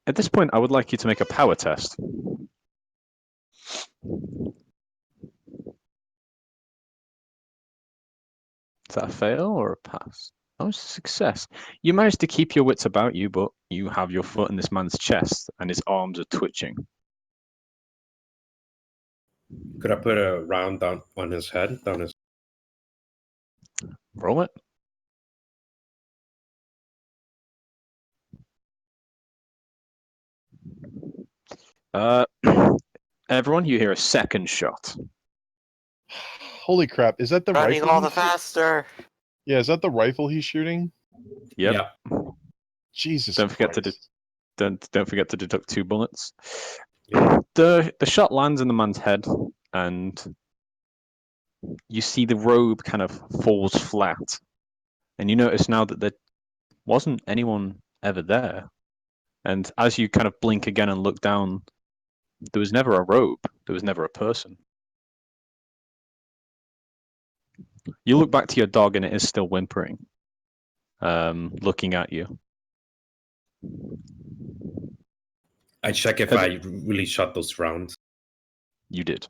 At this point, I would like you to make a power test. Is that a fail or a pass? Oh, it's a success. You managed to keep your wits about you, but you have your foot in this man's chest, and his arms are twitching. Could I put a round down on his head? Roll it. Everyone, you hear a second shot. Holy crap! Is that the Running rifle? all the faster. Yeah, is that the rifle he's shooting? Yep. Yeah. Jesus Don't forget Christ. don't forget to deduct 2 bullets. Yeah. The shot lands in the man's head, and you see the robe kind of falls flat. And you notice now that there wasn't anyone ever there. And as you kind of blink again and look down, there was never a robe. There was never a person. You look back to your dog, and it is still whimpering, looking at you. I check if I really shot those rounds. You did.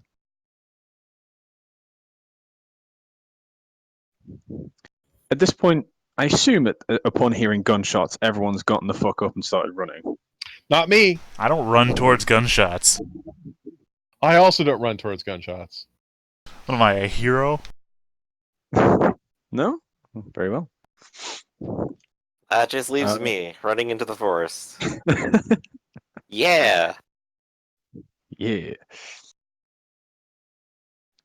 At this point, I assume upon hearing gunshots, everyone's gotten the fuck up and started running. Not me. I don't run towards gunshots. I also don't run towards gunshots. What am I, a hero? No? Very well. That just leaves me running into the forest. Yeah. Yeah.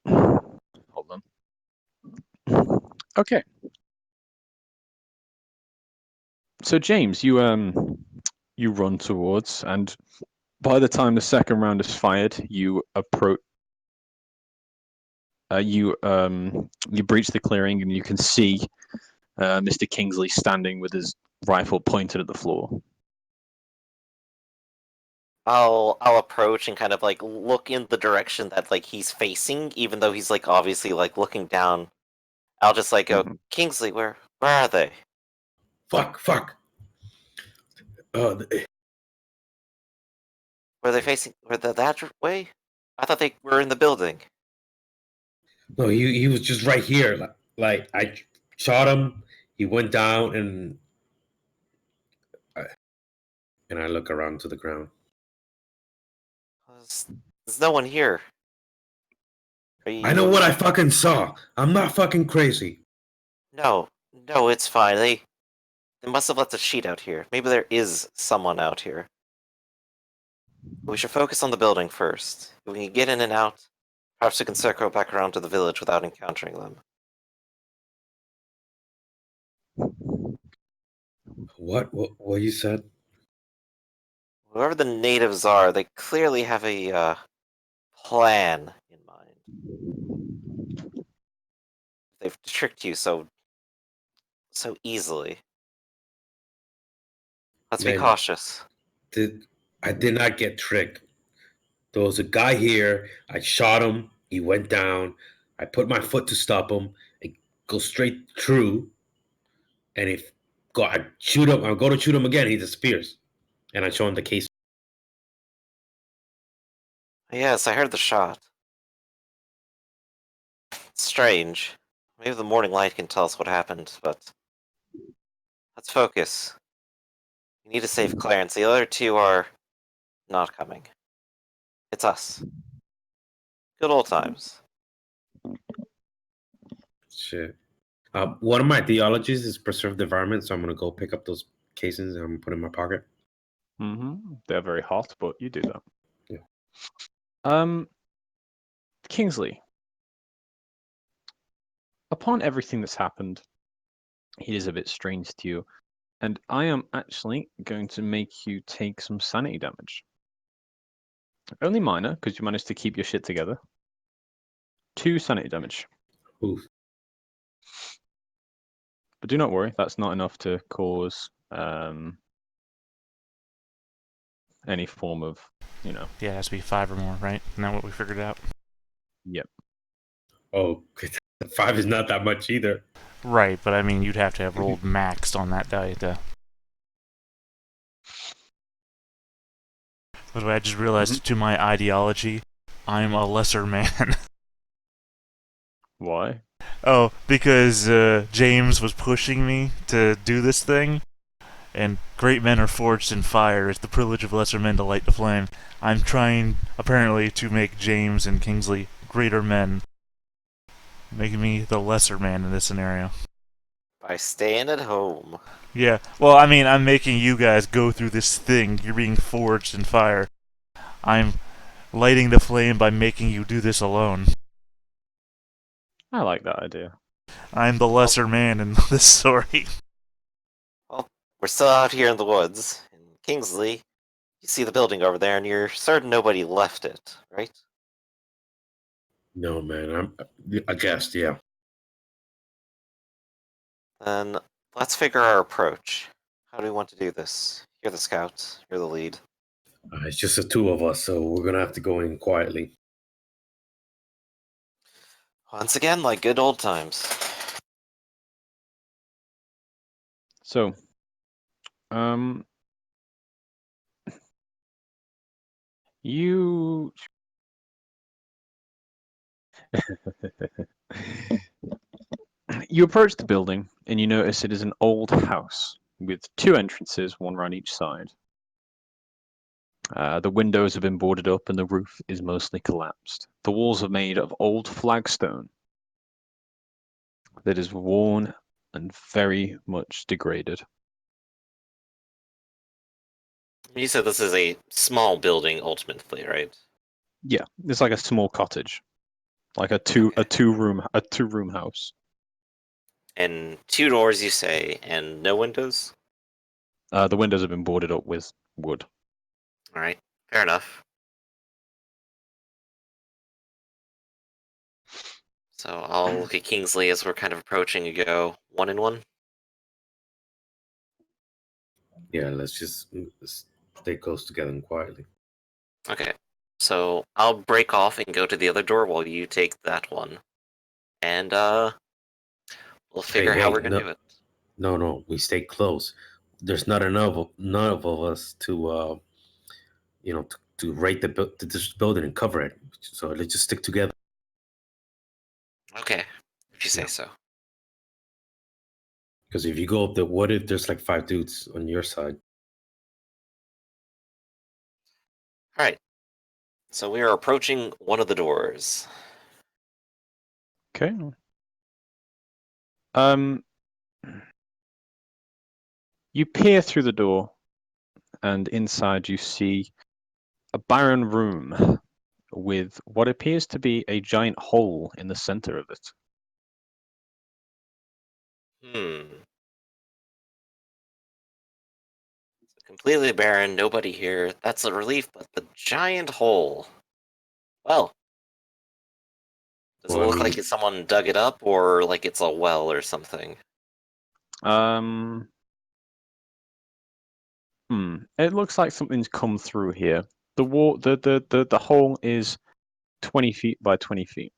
Hold on. Okay. So James, you run towards, and by the time the second round is fired, you approach. You breach the clearing, and you can see Mr. Kingsley standing with his rifle pointed at the floor. I'll approach and kind of like look in the direction that like he's facing, even though he's like obviously like looking down. I'll just like go, Kingsley, where are they? Fuck. Were they facing? Were they that way? I thought they were in the building. No, he was just right here. Like I shot him. He went down, and I look around to the ground. There's no one here. I know what I fucking saw. I'm not fucking crazy. No, it's fine. They must have left a sheet out here. Maybe there is someone out here. We should focus on the building first. If we can get in and out, perhaps we can circle back around to the village without encountering them. What you said? Whoever the natives are, they clearly have a plan in mind. They've tricked you so easily. Let's be cautious. I did not get tricked. There was a guy here. I shot him. He went down. I put my foot to stop him. It goes straight through. And I shoot him. I go to shoot him again. He disappears. And I show him the case. Yes, I heard the shot. It's strange. Maybe the morning light can tell us what happened, but let's focus. We need to save Clarence. The other two are not coming. It's us. Good old times. Shit. One of my theologies is preserve the environment, so I'm gonna go pick up those casings and I'm gonna put in my pocket. They're very hot, but you do that. Yeah. Kingsley. Upon everything that's happened, it is a bit strange to you, and I am actually going to make you take some sanity damage. Only minor, because you managed to keep your shit together. 2 sanity damage. Oof. But do not worry, that's not enough to cause any form of, Yeah, it has to be 5 or more, right? Isn't that what we figured out? Yep. Oh, 5 is not that much either. Right, but I mean, you'd have to have rolled maxed on that die to... By the way, I just realized to my ideology, I'm a lesser man. Why? Oh, because James was pushing me to do this thing, and great men are forged in fire. It's the privilege of lesser men to light the flame. I'm trying, apparently, to make James and Kingsley greater men, making me the lesser man in this scenario. By staying at home. Yeah, well, I mean, I'm making you guys go through this thing. You're being forged in fire. I'm lighting the flame by making you do this alone. I like that idea. I'm the lesser man in this story. Well, we're still out here in the woods. In Kingsley, you see the building over there, and you're certain nobody left it, right? No, man. I guessed, yeah. Then let's figure our approach. How do we want to do this? You're the scout. You're the lead. It's just the two of us, so we're gonna have to go in quietly. Once again, like good old times. So, you you approach the building and you notice it is an old house with two entrances, one around each side. The windows have been boarded up and the roof is mostly collapsed. The walls are made of old flagstone that is worn and very much degraded. You said this is a small building, ultimately, right? Yeah, it's like a small cottage, like a two room house. And two doors, you say, and no windows? The windows have been boarded up with wood. Alright, fair enough. So I'll look at Kingsley as we're kind of approaching and go 1-1. Yeah, let's stay close together and quietly. Okay, so I'll break off and go to the other door while you take that one. And, we'll figure how we're gonna do it. No, we stay close. There's not enough of us to to rate this building and cover it. So let's just stick together. Okay, if you say Yeah. so. Because if you go up there, what if there's like 5 dudes on your side? Alright, so we are approaching one of the doors. Okay. You peer through the door, and inside you see a barren room with what appears to be a giant hole in the center of it. Completely barren, nobody here. That's a relief, but the giant hole. Well, does it Well, I look mean, like someone dug it up, or like it's a well or something? It looks like something's come through here. The hole is 20 feet by 20 feet.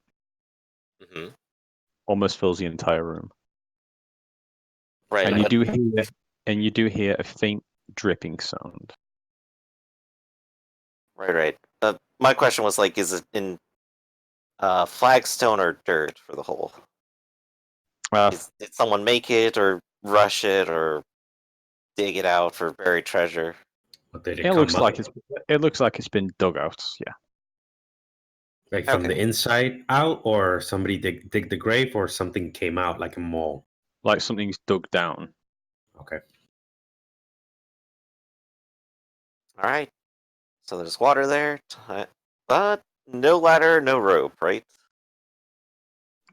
Mm-hmm. Almost fills the entire room. Right. And you do hear a faint dripping sound. Right. My question was like, is it in flagstone or dirt for the hole? Did someone make it, or rush it, or dig it out for buried treasure? but did It looks like it's been dug out, yeah. like from Okay. the inside out, or somebody dig the grave, or something came out like a mole. Like something's dug down. Okay. All right. So there's water there, but no ladder, no rope, right?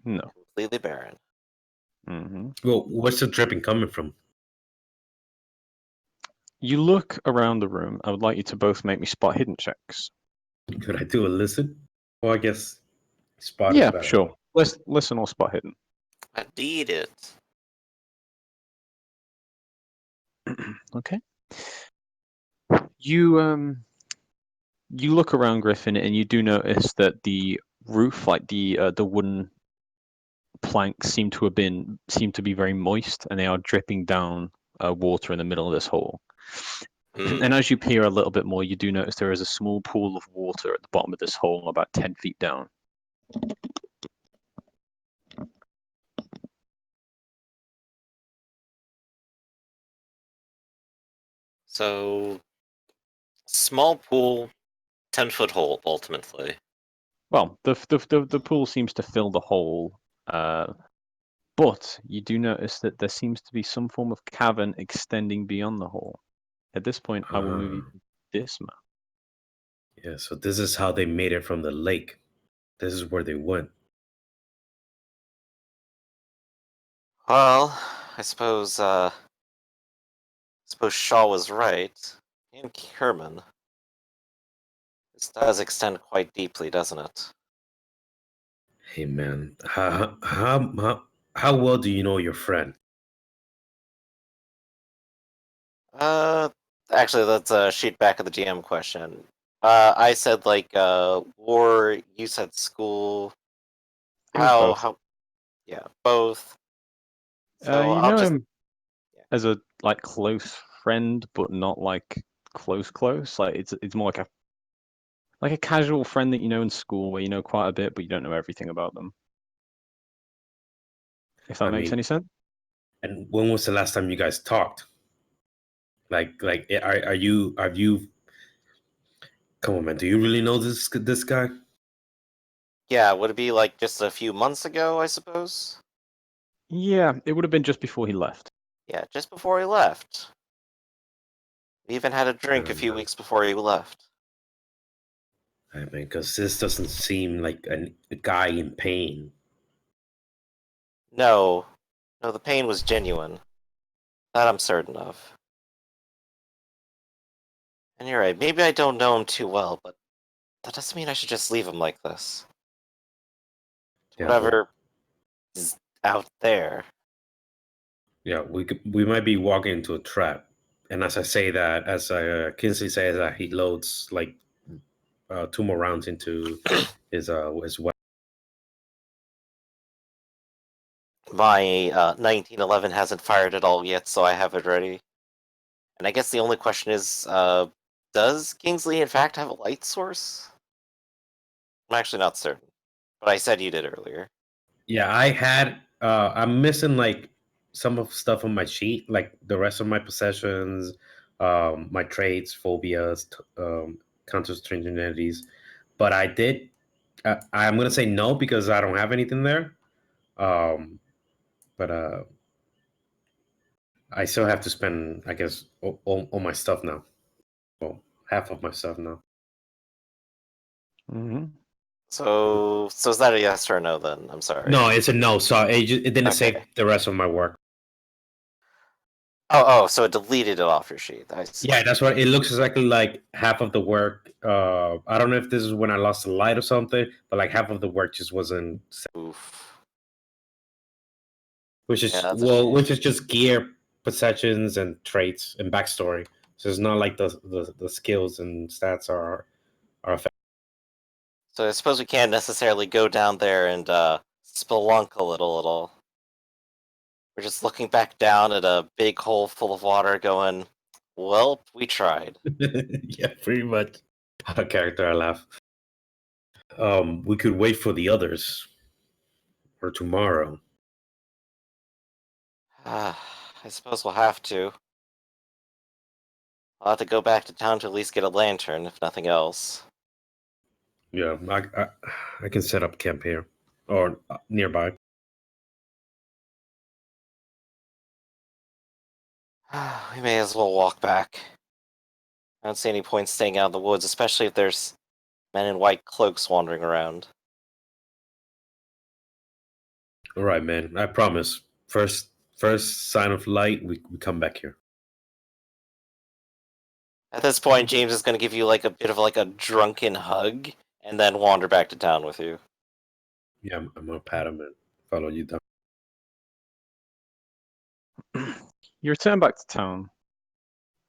No. Completely barren. hmm Well, what's the dripping coming from? You look around the room. I would like you to both make me spot hidden checks. Could I do a listen? Well, I guess spot is Yeah, better. sure. Let's listen or spot hidden. I need it. Okay. You look around Griffin and you do notice that the roof, like the wooden planks, seem to be very moist, and they are dripping down water in the middle of this hole. And as you peer a little bit more, you do notice there is a small pool of water at the bottom of this hole, about 10 feet down. So, small pool, 10-foot hole, ultimately. Well, the pool seems to fill the hole, but you do notice that there seems to be some form of cavern extending beyond the hole. At this point, I will move you to this map. Yeah, so this is how they made it from the lake. This is where they went. Well, I suppose Shaw was right. And Kerman. This does extend quite deeply, doesn't it? Hey man, how well do you know your friend? Uh, Actually, let's shoot back at the GM question. I said like war. You said school. It was both. How? Yeah, both. So You I'll know just. him as a close friend, but not like close. Like it's more like a casual friend that you know in school, where you know quite a bit, but you don't know everything about them. If that I makes mean, any sense. and when was the last time you guys talked? Are you? Have you? Come on, man. Do you really know this guy? Yeah, would it be like just a few months ago? I suppose. Yeah, it would have been just before he left. Yeah, just before he left. We even had a drink a few Man. weeks before he left. I mean, because this doesn't seem like a guy in pain. No, no, the pain was genuine. That I'm certain of. And you're right. Maybe I don't know him too well, but that doesn't mean I should just leave him like this. Yeah, but Whatever is out there. yeah, we might be walking into a trap. And as I say that, as Kinsley says that he loads like 2 more rounds into his weapon. My 1911 hasn't fired at all yet, so I have it ready. And I guess the only question is, does Kingsley in fact have a light source? I'm actually not certain, but I said you did earlier. Yeah, I had. I'm missing like some of stuff on my sheet, like the rest of my possessions, my traits, phobias, counter strange entities. But I did. I'm gonna say no because I don't have anything there. Um, but I still have to spend, I guess, all my stuff now. Well, half of my stuff now. Mm-hmm. So is that a yes or a no then? I'm sorry. No, it's a no. So it didn't save Okay. the rest of my work. Oh, so it deleted it off your sheet. I see. Yeah, that's what it looks exactly like. Half of the work. I don't know if this is when I lost the light or something, but like half of the work just wasn't. Oof. Which Yeah, is that's a shame. which is just gear, possessions, and traits and backstory. So it's not like the skills and stats are affected. So I suppose we can't necessarily go down there and spelunk a little at all. We're just looking back down at a big hole full of water going, well, we tried. Yeah, pretty much. Out of character, I laugh. We could wait for the others or tomorrow. I suppose we'll have to. I'll have to go back to town to at least get a lantern, if nothing else. Yeah, I can set up camp here or nearby. We may as well walk back. I don't see any point staying out in the woods, especially if there's men in white cloaks wandering around. All right, man. I promise. First sign of light, we come back here. At this point, James is going to give you like a bit of like a drunken hug, and then wander back to town with you. Yeah, I'm gonna pat him and follow you down. You return back to town.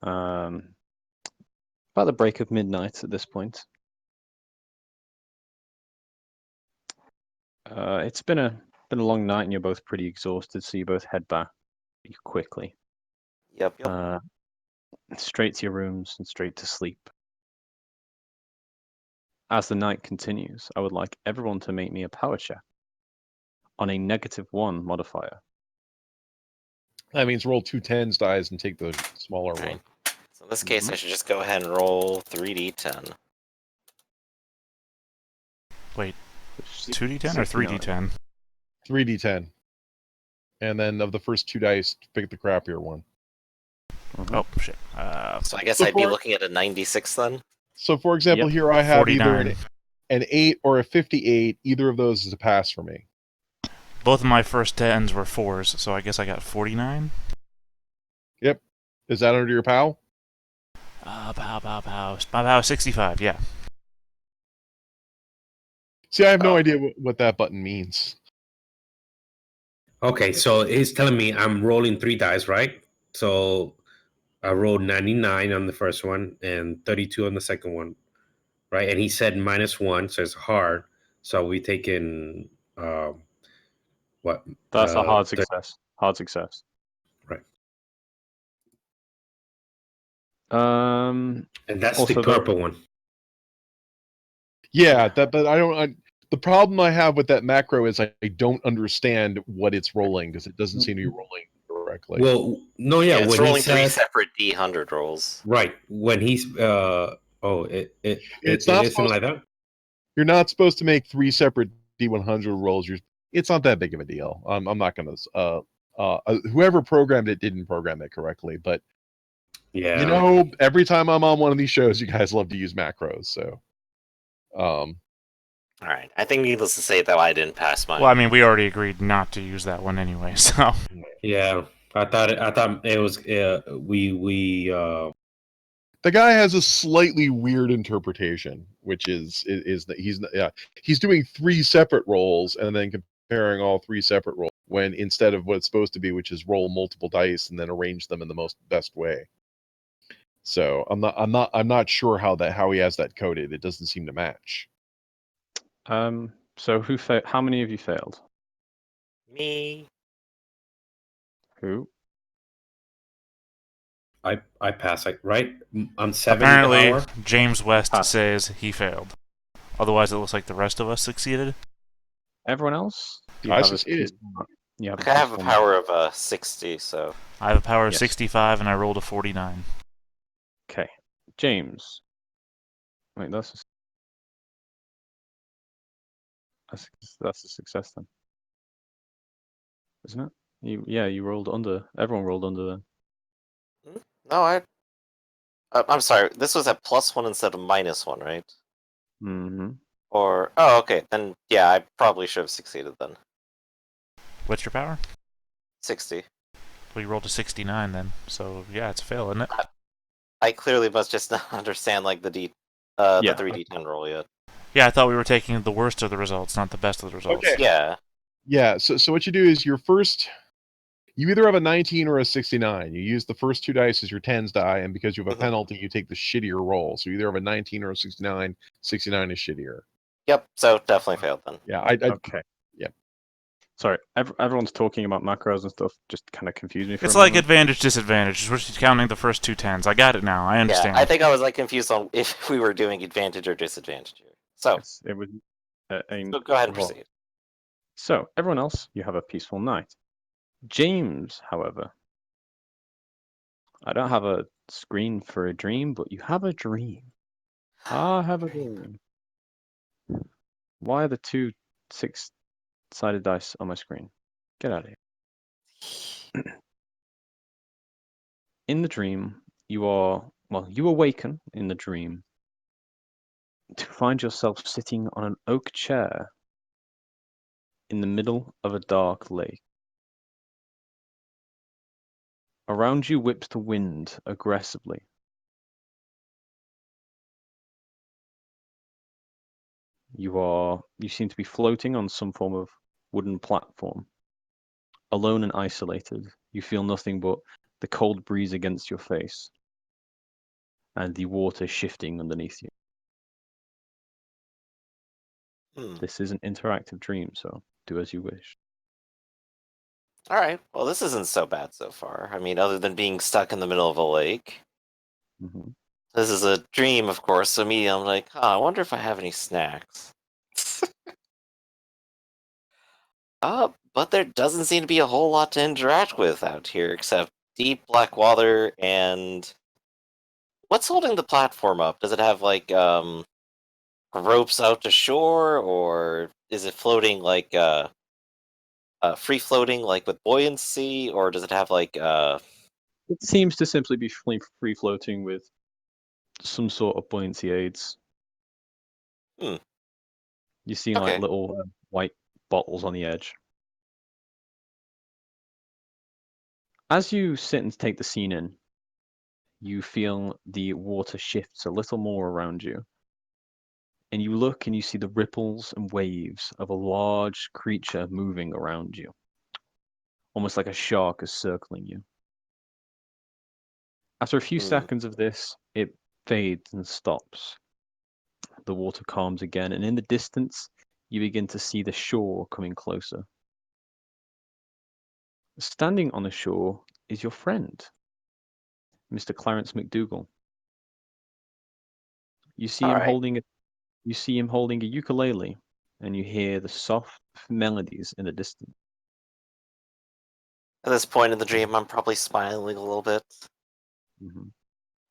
About the break of midnight at this point. It's been a long night, and you're both pretty exhausted, so you both head back quickly. Yep. Uh, straight to your rooms and straight to sleep. As the night continues, I would like everyone to make me a power check on a -1 modifier. That means roll 2 10s dice and take the smaller Right. one. So in this case, I should just go ahead and roll 3d10. Wait, 2d10 or 3d10? 3d10. And then of the first 2 dice, pick the crappier one. Mhm. Oh, shit. So I guess So I'd be for- looking at a 96 then. So, for example, Yep. here I have either 49. an 8 or a 58. Either of those is a pass for me. Both of my first 10s were 4s, so I guess I got 49? Yep. Is that under your POW? Pow. My pow 65, yeah. See, I have no idea what that button means. Okay, so he's telling me I'm rolling 3 dice, right? So I rolled 99 on the first one and 32 on the second one, right? And he said -1, so it's hard. So we taking what? That's a hard 30, success. Hard success. right? Um, And that's Also, the though- purple one. Yeah, but I don't. The problem I have with that macro is I don't understand what it's rolling because it doesn't seem to be rolling correctly. Well, no, yeah, it's when rolling he 3 says separate D100 rolls. right when he's it It's it not isn't supposed like that. You're not supposed to make 3 separate D100 rolls. It's not that big of a deal. I'm not going to. Whoever programmed it didn't program it correctly, but Yeah, you know, every time I'm on one of these shows, you guys love to use macros. So, All right. I think needless to say, though, I didn't pass mine. Well, I mean, we already agreed not to use that one anyway, so... yeah. I thought it was we the guy has a slightly weird interpretation, which is that he's doing 3 separate rolls and then comparing all 3 separate rolls when instead of what it's supposed to be, which is roll multiple dice and then arrange them in the best way. So I'm not sure how he has that coded. It doesn't seem to match. So how many of you failed? Me. Who? I pass right. I'm 70 Apparently, power. James West Pass. says he failed. Otherwise, it looks like the rest of us succeeded. Everyone else? I succeeded. You have I have a peaceful power of 60, so I have a power of Yes. 65, and I rolled a 49. Okay, James. Wait, that's a success then, isn't it? You rolled under. Everyone rolled under then. no, I'm sorry. This was at +1 instead of -1, right? Mm-hmm. Or okay, then yeah, I probably should have succeeded then. What's your power? 60. Well, you rolled a 69 then, so yeah, it's a fail, isn't it? I clearly must just not understand like the Yeah. 3d10 roll yet. Yeah, I thought we were taking the worst of the results, not the best of the results. Okay. Yeah. Yeah. So what you do is you either have a 19 or a 69. You use the first 2 dice as your 10s die, and because you have a Mhm. penalty, you take the shittier roll. So you either have a 19 or a 69. 69 is shittier. Yep. So definitely failed then. Yeah. Okay. Yep. Sorry, everyone's talking about macros and stuff. Just kind of confused me. For It's a like moment. advantage, disadvantage. We're just counting the first 2 10s. I got it now. I understand. Yeah, I think I was like confused on if we were doing advantage or disadvantage here. So, Yes, it was. so go ahead and well, proceed. So everyone else, you have a peaceful night. James, however, I don't have a screen for a dream, but you have a dream. I have a dream. Why are the 2 6-sided dice on my screen? Get out of here. In the dream, you awaken in the dream to find yourself sitting on an oak chair in the middle of a dark lake. Around you whips the wind aggressively. You seem to be floating on some form of wooden platform. Alone and isolated, you feel nothing but the cold breeze against your face and the water shifting underneath you. This is an interactive dream, so do as you wish. All right. Well, this isn't so bad so far. I mean, other than being stuck in the middle of a lake. Hmm. This is a dream, of course, so me, I'm like, I wonder if I have any snacks. But there doesn't seem to be a whole lot to interact with out here, except deep black water and... What's holding the platform up? Does it have, like, ropes out to shore, or is it floating, like, free floating, like, with buoyancy, or does it have, like, It seems to simply be free floating with some sort of buoyancy aids. Hmm. You see like Okay. little white bottles on the edge. As you sit and take the scene in, you feel the water shifts a little more around you. And you look and you see the ripples and waves of a large creature moving around you, almost like a shark is circling you. After a few Hmm. seconds of this, it fades and stops. The water calms again, and in the distance, you begin to see the shore coming closer. Standing on the shore is your friend, Mr. Clarence McDougal. You see him Alright. holding a ukulele, and you hear the soft melodies in the distance. At this point in the dream, I'm probably smiling a little bit. Hmm.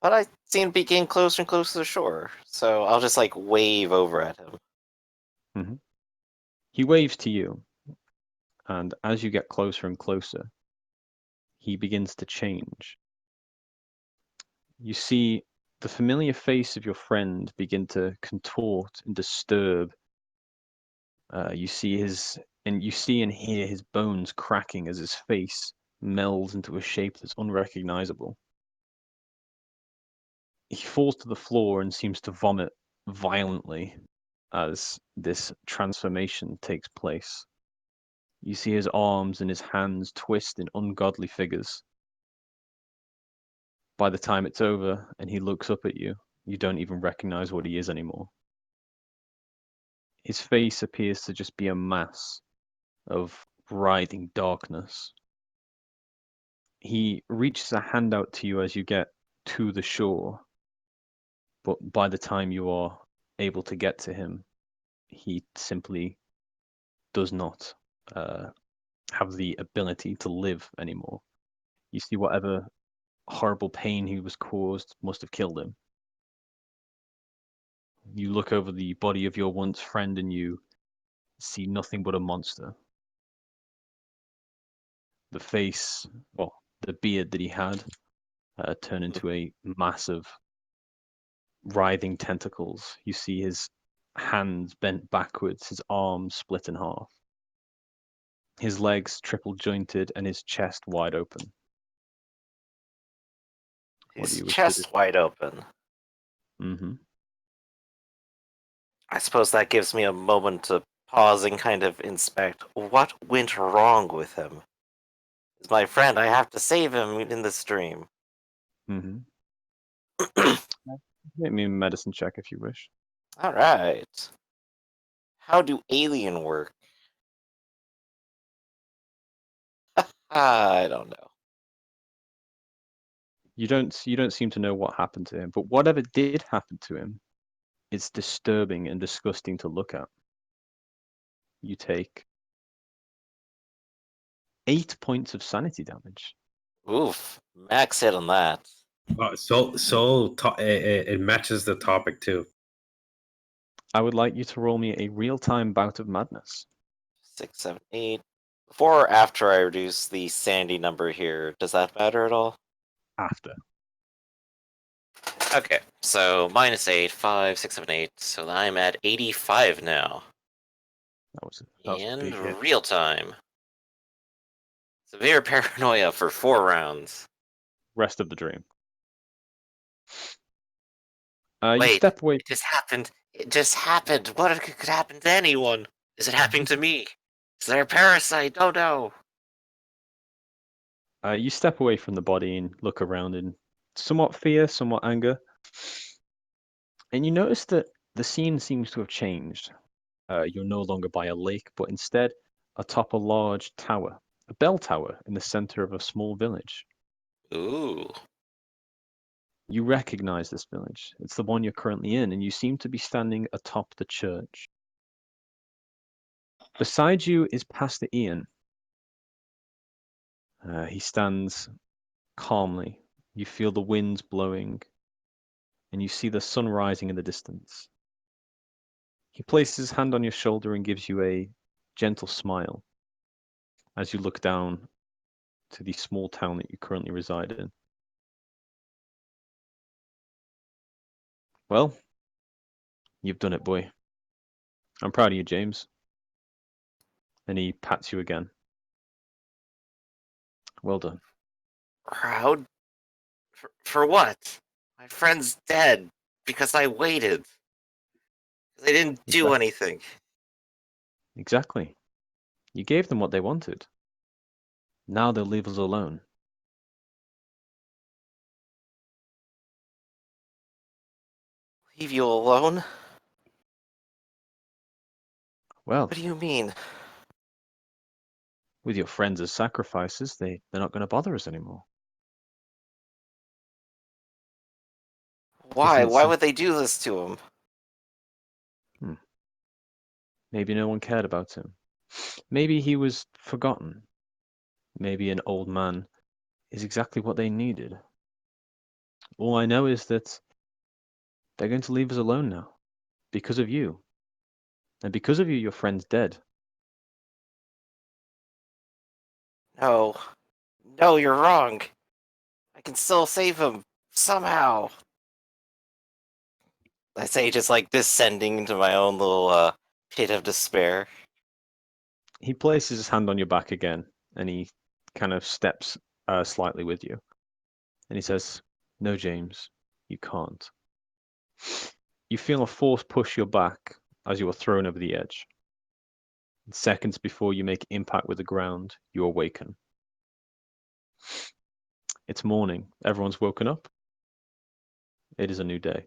But I seem to be getting closer and closer to the shore, so I'll just, like, wave over at him. Hmm. He waves to you, and as you get closer and closer, he begins to change. You see the familiar face of your friend begin to contort and disturb. You see and hear his bones cracking as his face melds into a shape that's unrecognizable. He falls to the floor and seems to vomit violently as this transformation takes place. You see his arms and his hands twist in ungodly figures. By the time it's over and he looks up at you, you don't even recognize what he is anymore. His face appears to just be a mass of writhing darkness. He reaches a hand out to you as you get to the shore, but by the time you are able to get to him, he simply does not have the ability to live anymore. You see, whatever horrible pain he was caused must have killed him. You look over the body of your once friend and you see nothing but a monster. The face, well, the beard that he had turned into a massive writhing tentacles. You see his hands bent backwards, his arms split in half, his legs triple jointed, and his chest wide open. What do His you wish to do? chest wide open. Mm-hmm. I suppose that gives me a moment to pause and kind of inspect what went wrong with him. He's my friend, I have to save him in this dream. Mm-hmm. Make me a medicine check if you wish. Alright. How do alien work? I don't know. You don't seem to know what happened to him, but whatever did happen to him, it's disturbing and disgusting to look at. You take 8 points of sanity damage. Oof. Max hit on that. It matches the topic too. I would like you to roll me a real-time bout of madness. 6, 7, 8. Before or after I reduce the sandy number here, does that matter at all? After. Okay, so -8, 5, 6, 7, 8. So I'm at 85 now. That was a And big hit. real time. Severe paranoia for 4 rounds. Rest of the dream. You Wait, step away. it just happened. It just happened. What could happen to anyone? Is it happening to me? Is there a parasite? Oh no. You step away from the body and look around in somewhat fear, somewhat anger, and you notice that the scene seems to have changed. You're no longer by a lake, but instead atop a large tower, a bell tower in the center of a small village. Ooh. You recognize this village. It's the one you're currently in, and you seem to be standing atop the church. Beside you is Pastor Ian. He stands calmly. You feel the winds blowing, and you see the sun rising in the distance. He places his hand on your shoulder and gives you a gentle smile as you look down to the small town that you currently reside in. Well, you've done it, boy. I'm proud of you, James. And he pats you again. Well done. Proud? For what? My friend's dead because I waited. They didn't do anything. Exactly. You gave them what they wanted. Now they'll leave us alone. Leave you alone? Well, What do you mean? with your friends as sacrifices, they're not going to bother us anymore. Why? Isn't it Why would they do this to him? Maybe no one cared about him. Maybe he was forgotten. Maybe an old man is exactly what they needed. All I know is that they're going to leave us alone now. Because of you. And because of you, your friend's dead. No. No, you're wrong. I can still save him. Somehow. I say, just like descending into my own little pit of despair. He places his hand on your back again, and he kind of steps slightly with you. And he says, "No, James, you can't." You feel a force push your back as you are thrown over the edge. Seconds before you make impact with the ground, you awaken. It's morning. Everyone's woken up. It is a new day.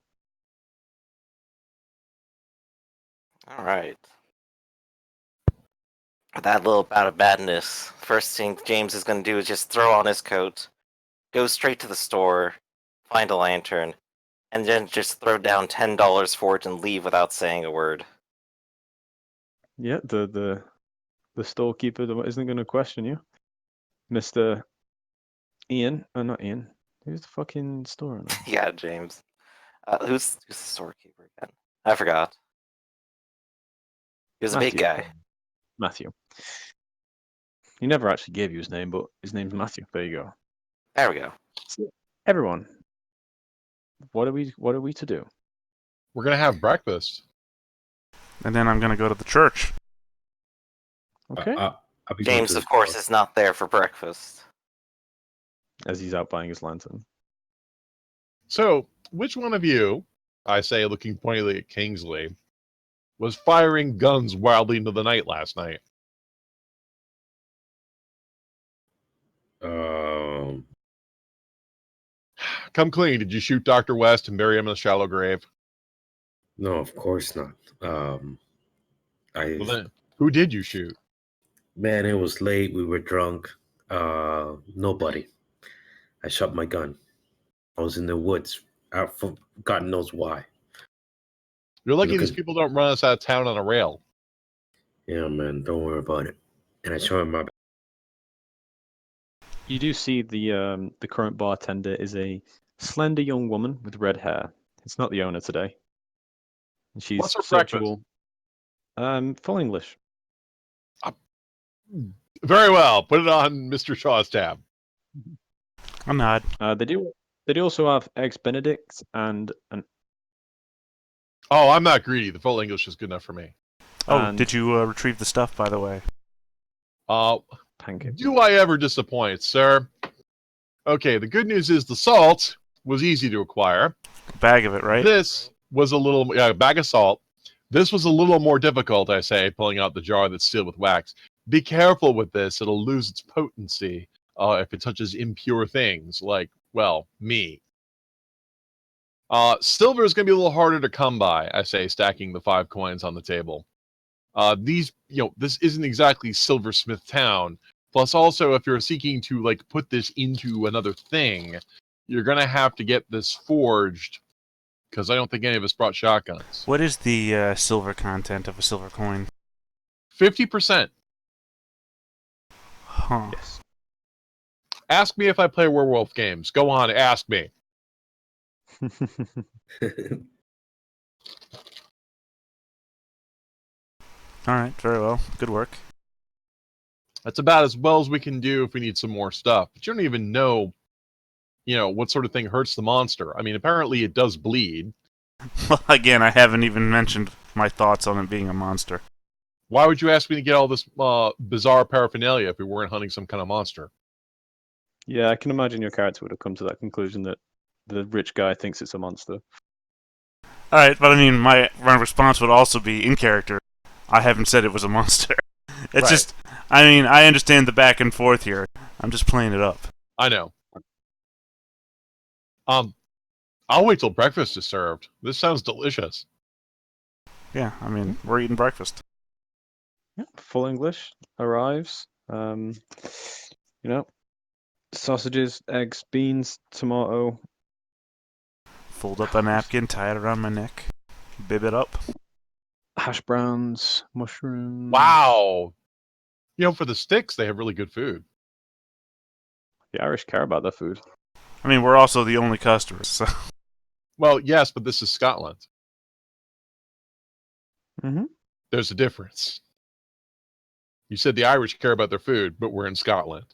Alright. That little bout of badness, first thing James is going to do is just throw on his coat, go straight to the store, find a lantern, and then just throw down $10 for it and leave without saying a word. Yeah, the storekeeper isn't going to question you, Mr. Ian. Not Ian. Who's the fucking store owner? Yeah, James. Who's the storekeeper again? I forgot. He was a big Matthew. guy. Matthew. He never actually gave you his name, but his name's Matthew. There you go. There we go. So, everyone, what are we to do? We're gonna have breakfast. And then I'm gonna go to the church. Okay. I'll be going James, to of the course, store. is not there for breakfast. As he's out buying his lantern. So, which one of you, I say, looking pointedly at Kingsley, was firing guns wildly into the night last night? Come clean. Did you shoot Dr. West and bury him in a shallow grave? No, of course not. Well, then, who did you shoot? Man, it was late. We were drunk. Nobody. I shot my gun. I was in the woods. Out for God knows why. You're lucky Look these at- people don't run us out of town on a rail. Yeah, man. Don't worry about it. And I show him my. You do see the current bartender is a slender young woman with red hair. It's not the owner today. And she's What's her served breakfast? you all, full English. Very well. Put it on Mr. Shaw's tab. I'm not. They do also have eggs Benedict and an Oh, I'm not greedy. The full English is good enough for me. Oh, and did you retrieve the stuff, by the way? pancake. Do I ever disappoint, sir? Okay, the good news is the salt was easy to acquire. Bag of it, right? This was a little bag of salt. This was a little more difficult, I say, pulling out the jar that's sealed with wax. Be careful with this; it'll lose its potency if it touches impure things, like, well, me. Silver is going to be a little harder to come by, I say, stacking the 5 coins on the table. This isn't exactly Silversmith Town. Plus, also, if you're seeking to put this into another thing, you're going to have to get this forged because I don't think any of us brought shotguns. What is the silver content of a silver coin? 50%. Huh. Yes. Ask me if I play werewolf games. Go on, ask me. All right, very well. Good work. That's about as well as we can do if we need some more stuff. But you don't even know, what sort of thing hurts the monster. I mean, apparently it does bleed. Well, again, I haven't even mentioned my thoughts on it being a monster. Why would you ask me to get all this bizarre paraphernalia if we weren't hunting some kind of monster? Yeah, I can imagine your character would have come to that conclusion that the rich guy thinks it's a monster. All right, but I mean, my response would also be in character. I haven't said it was a monster. It's Right. just, I mean, I understand the back and forth here. I'm just playing it up. I know. I'll wait till breakfast is served. This sounds delicious. Yeah, I mean, we're eating breakfast. Yeah, full English arrives. Sausages, eggs, beans, tomato, Fold up a napkin, tie it around my neck, bib it up. hash browns, mushrooms. Wow. For the sticks, they have really good food. The Irish care about their food. I mean, we're also the only customers, so... Well, yes, but this is Scotland. Mm-hmm. There's a difference. You said the Irish care about their food, but we're in Scotland.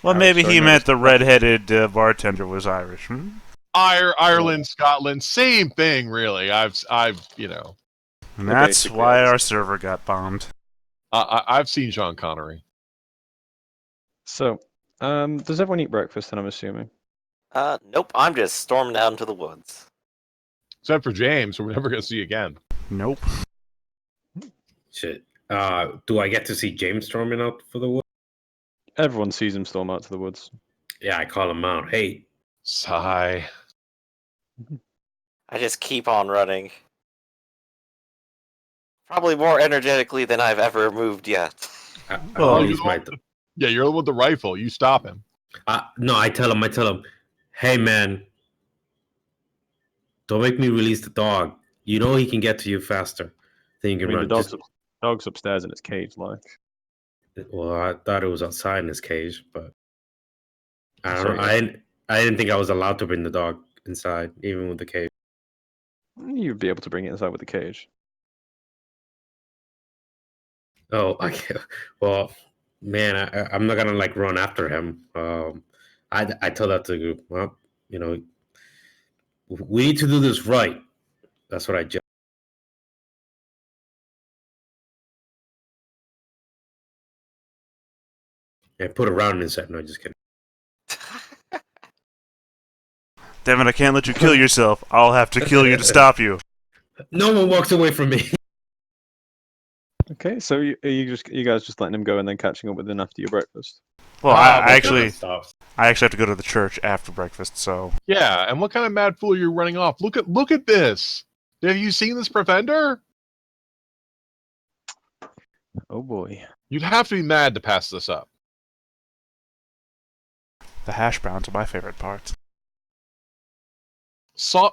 Well, Irish maybe are he known meant as- the red-headed bartender was Irish. Hmm? Ireland, Scotland, same thing, really. I've And They're that's basically why all the our server got bombed. I've seen Sean Connery. So, does everyone eat breakfast? Then I'm assuming. Nope, I'm just storming out into the woods. Except for James, who we're never going to see again. Nope. Shit. Do I get to see James storming out for the wood? Everyone sees him storm out to the woods. Yeah, I call him out. Hey, Sigh. I just keep on running. Probably more energetically than I've ever moved yet. I Well, release my. Yeah, you're the one with the rifle. You stop him. No, I tell him, hey man, don't make me release the dog. You know he can get to you faster than you I can mean, run. the dog's upstairs in its cage, like. Well, I thought it was outside in his cage, but I don't Sorry, know. I didn't think I was allowed to bring the dog inside, even with the cage. You'd be able to bring it inside with the cage. Oh, okay. Well, man, I'm not gonna run after him. I tell that to group. Well, we need to do this right. That's what I just. And put a round inside. No, just kidding. Damn it, I can't let you kill yourself. I'll have to kill you to stop you. No one walks away from me. Okay, so you guys just letting him go and then catching up with him after your breakfast? Well, Ah, I actually Stops. have to go to the church after breakfast, so... Yeah, and what kind of mad fool are you running off? Look at this. Have you seen this Pretender? Oh boy. You'd have to be mad to pass this up. The hash browns are my favorite part.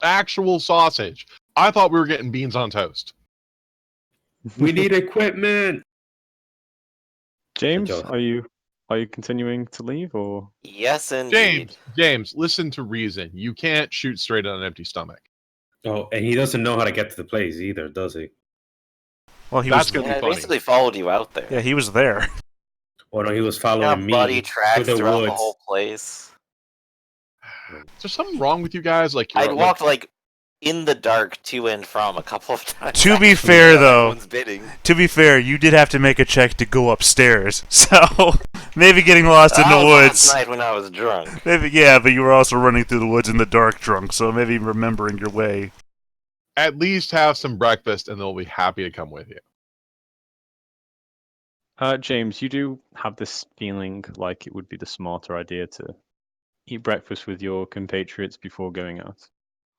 Actual sausage. I thought we were getting beans on toast. We need equipment. James, Joe. are you continuing to leave or? Yes, indeed. James, listen to reason. You can't shoot straight on an empty stomach. Oh, and he doesn't know how to get to the place either, does he? Well, he That's was... gonna Yeah, be I funny. basically followed you out there. Yeah, he was there. Oh no, he was Got following me muddy tracks to the throughout woods. the whole place. Is there something wrong with you guys? Like I'd walked in the dark to and from a couple of times. To be actually, fair, without though- everyone's bidding. To be fair, you did have to make a check to go upstairs, so maybe getting lost in That the was woods. last night when I was drunk. Maybe, yeah, but you were also running through the woods in the dark drunk, so maybe remembering your way. at least have some breakfast, and they'll be happy to come with you. James, you do have this feeling like it would be the smarter idea to eat breakfast with your compatriots before going out.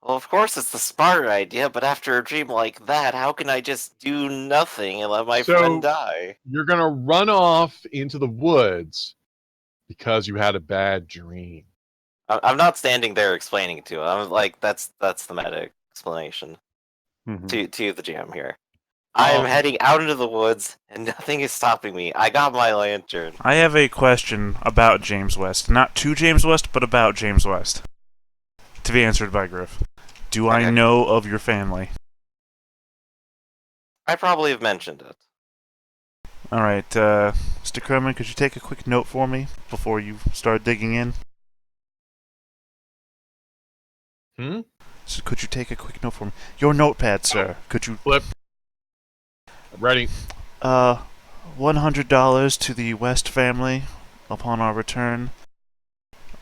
Well, of course it's the smarter idea, but after a dream like that, how can I just do nothing and let my So- friend die? You're gonna run off into the woods because you had a bad dream. I'm not standing there explaining it to him. I'm like, that's the meta explanation Mhm. to the GM here. I am heading out into the woods, and nothing is stopping me. I got my lantern. I have a question about James West. Not to James West, but about James West. To be answered by Griff. Do I Okay. know of your family? I probably have mentioned it. Alright, Mr. Kerman, could you take a quick note for me before you start digging in? So could you take a quick note for me? Your notepad, sir. Could you... Flip. I'm ready. $100 to the West family upon our return,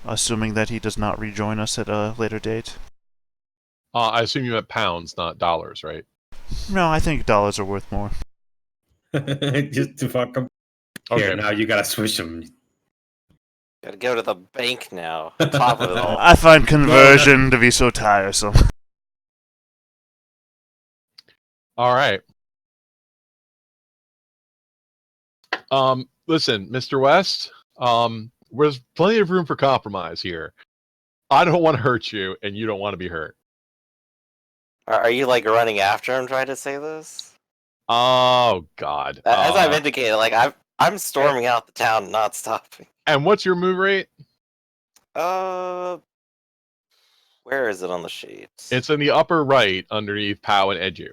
assuming that he does not rejoin us at a later date. I assume you meant pounds, not dollars, right? No, I think dollars are worth more. Just to fuck them. Okay. Here, now you gotta switch them. Gotta go to the bank now. On top of it all. I find conversion to be so tiresome. All right. Listen, Mr. West, there's plenty of room for compromise here. I don't want to hurt you, and you don't want to be hurt. Are you like running after him trying to say this? Oh God. As I've indicated, like I'm storming out the town, not stopping. And what's your move rate? Where is it on the sheet? It's in the upper right, underneath POW and Edu.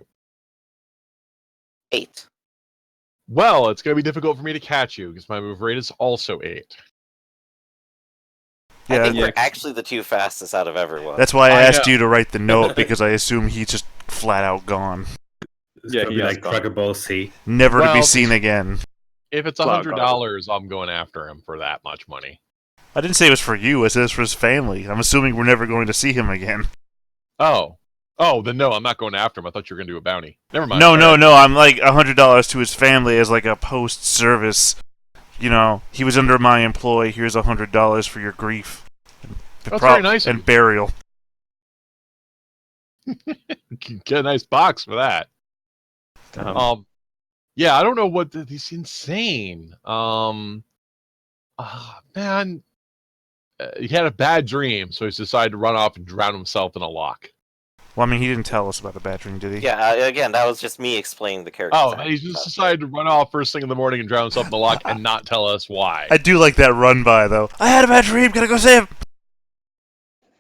8. Well, it's going to be difficult for me to catch you because my move rate is also 8. I think yeah. we're actually the two fastest out of everyone. That's why I asked know. you to write the note, because I assume he's just flat out gone. It's Yeah, gonna he be has like gone. Dragon Ball Z. Never to be Well, seen again. If it's Cloud $100, I'm going after him for that much money. I didn't say it was for you, I said it was for his family. I'm assuming we're never going to see him again. Oh, then no, I'm not going after him. I thought you were going to do a bounty. Never mind. No, All no, right. no, I'm like $100 to his family as like a post-service. You know, he was under my employ, here's $100 for your grief. That's very nice of and you. burial. You can get a nice box for that. Yeah, I don't know what he's insane. Man, he had a bad dream, so he's decided to run off and drown himself in a lock. Well, I mean, he didn't tell us about the bad dream, did he? Yeah, again, that was just me explaining the character. Oh, he just decided to run off first thing in the morning and drown himself in the lock and not tell us why. I do like that run by, though. I had a bad dream, gotta go save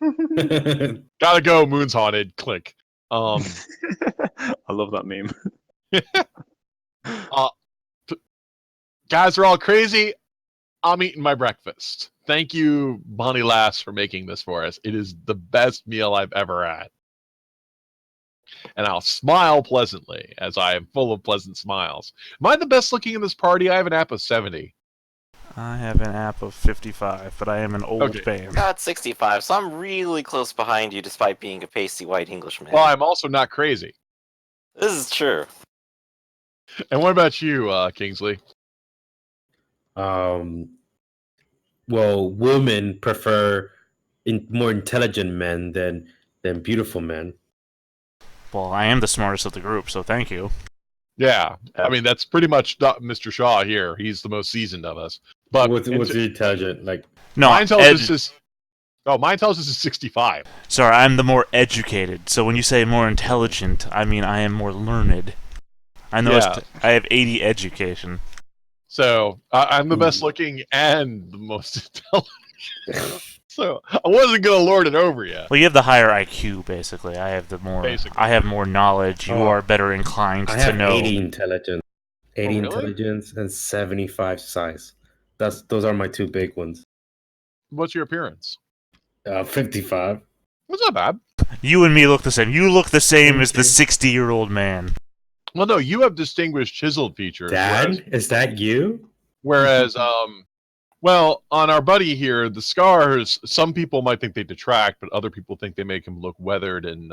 him! Gotta go, moon's haunted. Click. I love that meme. Guys are all crazy. I'm eating my breakfast. Thank you, Bonnie Lass, for making this for us. It is the best meal I've ever had. And I'll smile pleasantly, as I am full of pleasant smiles. Am I the best looking in this party? I have an app of 70. I have an app of 55, but I am an old man. Got 65, so I'm really close behind you despite being a pasty white Englishman. Well, I'm also not crazy. This is true. And what about you, Kingsley? Well, women prefer more intelligent men than beautiful men. Well, I am the smartest of the group, so thank you. Yeah, I mean, that's pretty much Mr. Shaw here. He's the most seasoned of us. But What's intelligent? Like, No, mine tells us is... Oh, mine tells us is 65. Sorry, I'm the more educated. So when you say more intelligent, I mean I am more learned. I know I have 80 education. So I'm the best looking and the most intelligent. So I wasn't gonna lord it over you. Well, you have the higher IQ, basically. I have the more. Basically. I have more knowledge. You are better inclined I to have know. 80 intelligence, 80 really? intelligence, and 75 size. Those are my two big ones. What's your appearance? 55. That's not bad. You and me look the same. You look the same as the 60-year-old man. Well, no, you have distinguished chiseled features. Dad, is that you? Whereas well, on our buddy here, the scars, some people might think they detract, but other people think they make him look weathered and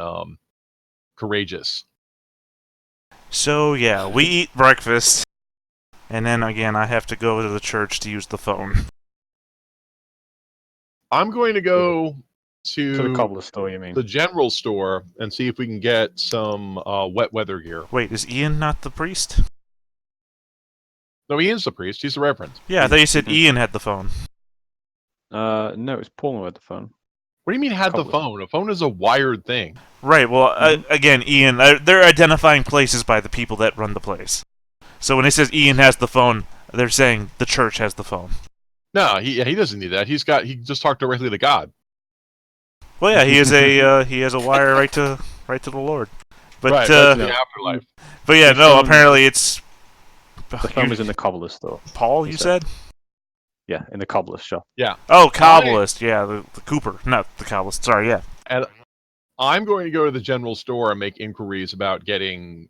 courageous. So, yeah, we eat breakfast. And then, again, I have to go to the church to use the phone. I'm going to go To the cobbler store, you mean? the general store and see if we can get some wet weather gear. Wait, is Ian not the priest? No, Ian's the priest. He's the reverend. Yeah, I thought you said Ian had the phone. No, it's Paul who had the phone. What do you mean had the Cobblers. phone? A phone is a wired thing. Right. Well, Mhm. again, Ian, they're identifying places by the people that run the place. So when it says Ian has the phone, they're saying the church has the phone. No, he doesn't need that. He just talked directly to God. Well, yeah, he has a wire right to the Lord. But Right to No. the afterlife. but yeah, The no. phone- Apparently, it's The phone was in the cobbler's store. Paul. he You said. said? Yeah, in the cobbler's shop. Yeah, Oh, Cobblist. Yeah, the Cooper, not the Cobblist. Sorry. Yeah. and I'm going to go to the general store and make inquiries about getting,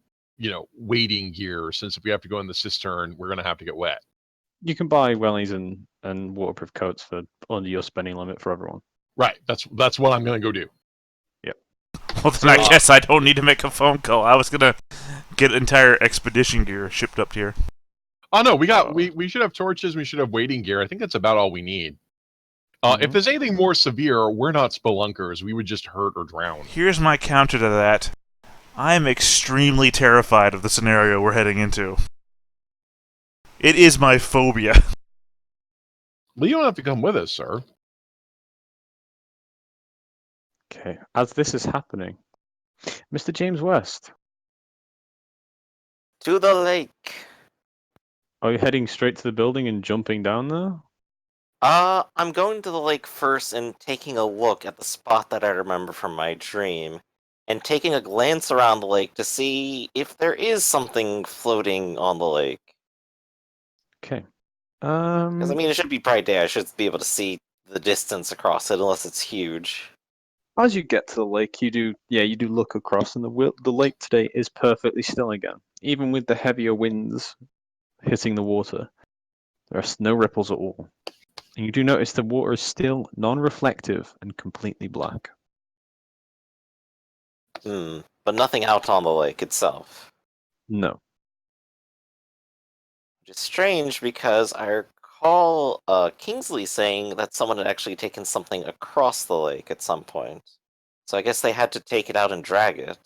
wading gear. Since if we have to go in the cistern, we're going to have to get wet. You can buy wellies and waterproof coats for under your spending limit for everyone. Right. That's what I'm going to go do. Well, then I guess I don't need to make a phone call. I was gonna get entire expedition gear shipped up here. Oh no, we should have torches. We should have wading gear. I think that's about all we need. If there's anything more severe, we're not spelunkers. We would just hurt or drown. Here's my counter to that. I'm extremely terrified of the scenario we're heading into. It is my phobia. Well, you don't have to come with us, sir. Okay. As this is happening, Mr. James West, To the lake. are you heading straight to the building and jumping down there? I'm going to the lake first and taking a look at the spot that I remember from my dream, and taking a glance around the lake to see if there is something floating on the lake. Okay. Because, I mean, it should be bright day. I should be able to see the distance across it, unless it's huge. As you get to the lake, you do look across, and the lake today is perfectly still again. Even with the heavier winds hitting the water, there are no ripples at all. And you do notice the water is still non-reflective and completely black. But nothing out on the lake itself. No. Which is strange, because I recall Kingsley saying that someone had actually taken something across the lake at some point. So I guess they had to take it out and drag it.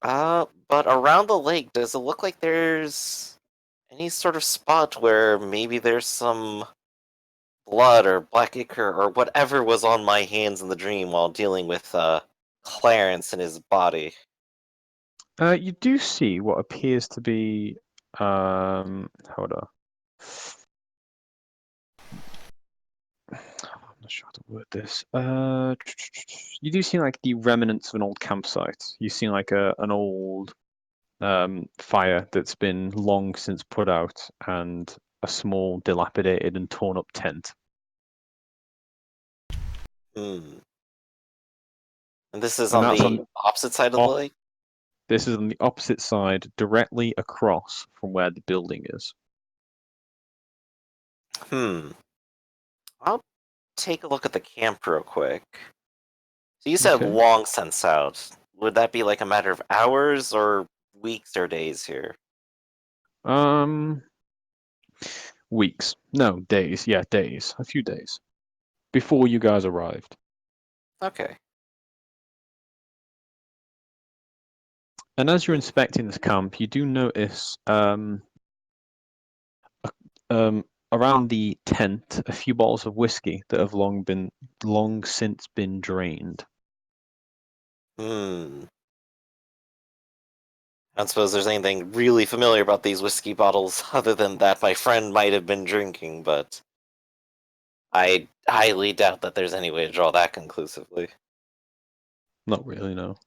But around the lake, does it look like there's any sort of spot where maybe there's some blood or black ichor or whatever was on my hands in the dream while dealing with Clarence and his body? You do see what appears to be hold on. I'm not sure how to word this. You do see like the remnants of an old campsite. You see like an old fire that's been long since put out, and a small, dilapidated and torn up tent. Hmm. And this is And on that's the opposite side of the lake? This is on the opposite side, directly across from where the building is. I'll take a look at the camp real quick. So you said Okay. long since out. Would that be like a matter of hours or weeks or days here? Weeks. No, days. Yeah, days. A few days. Before you guys arrived. Okay. And as you're inspecting this camp, you do notice around the tent a few bottles of whiskey that have long since been drained. I don't suppose there's anything really familiar about these whiskey bottles other than that my friend might have been drinking, but I highly doubt that there's any way to draw that conclusively. Not really, no.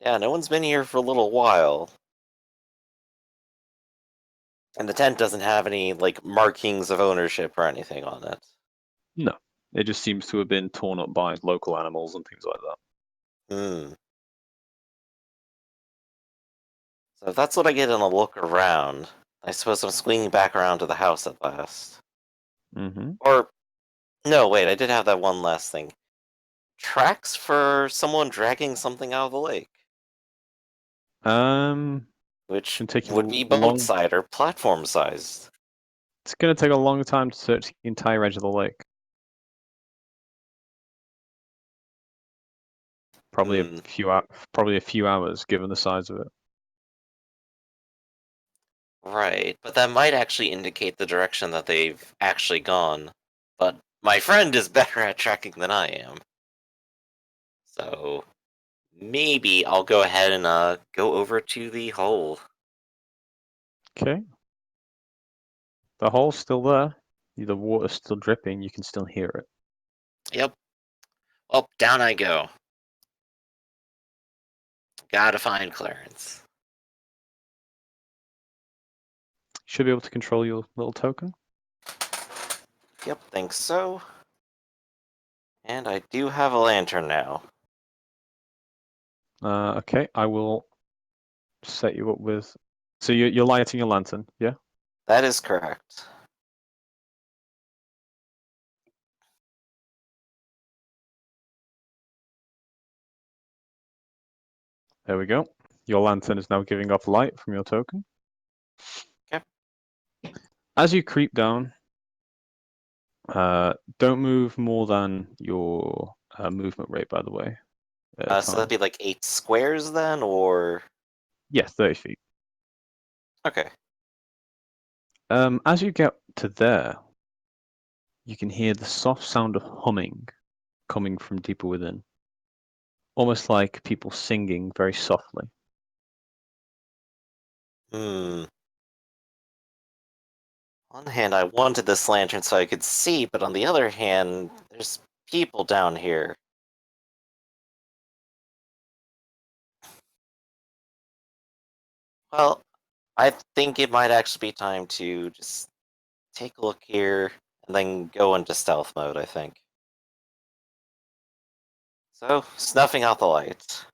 Yeah, no one's been here for a little while. And the tent doesn't have any, like, markings of ownership or anything on it. No. It just seems to have been torn up by local animals and things like that. So if that's what I get in a look around, I suppose I'm swinging back around to the house at last. Mm-hmm. Or, no, wait, I did have that one last thing. Tracks for someone dragging something out of the lake. Which can take you would be a long. boat-side or platform-sized. It's going to take a long time to search the entire edge of the lake. Probably a few hours, given the size of it. Right, but that might actually indicate the direction that they've actually gone. But my friend is better at tracking than I am. So maybe I'll go ahead and go over to the hole. Okay. The hole's still there. The water's still dripping. You can still hear it. Yep. Well, down I go. Gotta find Clarence. Should be able to control your little token. Yep, think so. And I do have a lantern now. Okay, I will set you up with. So you're lighting your lantern, yeah? That is correct. There we go. Your lantern is now giving off light from your token. Okay. As you creep down, don't move more than your movement rate, by the way. At a So time. that'd be like 8 squares then, or... Yeah, 30 feet. Okay. As you get to there, you can hear the soft sound of humming coming from deeper within. Almost like people singing very softly. Hmm. On the hand, I wanted this lantern so I could see, but on the other hand, there's people down here. Well, I think it might actually be time to just take a look here and then go into stealth mode, I think. So, snuffing out the lights.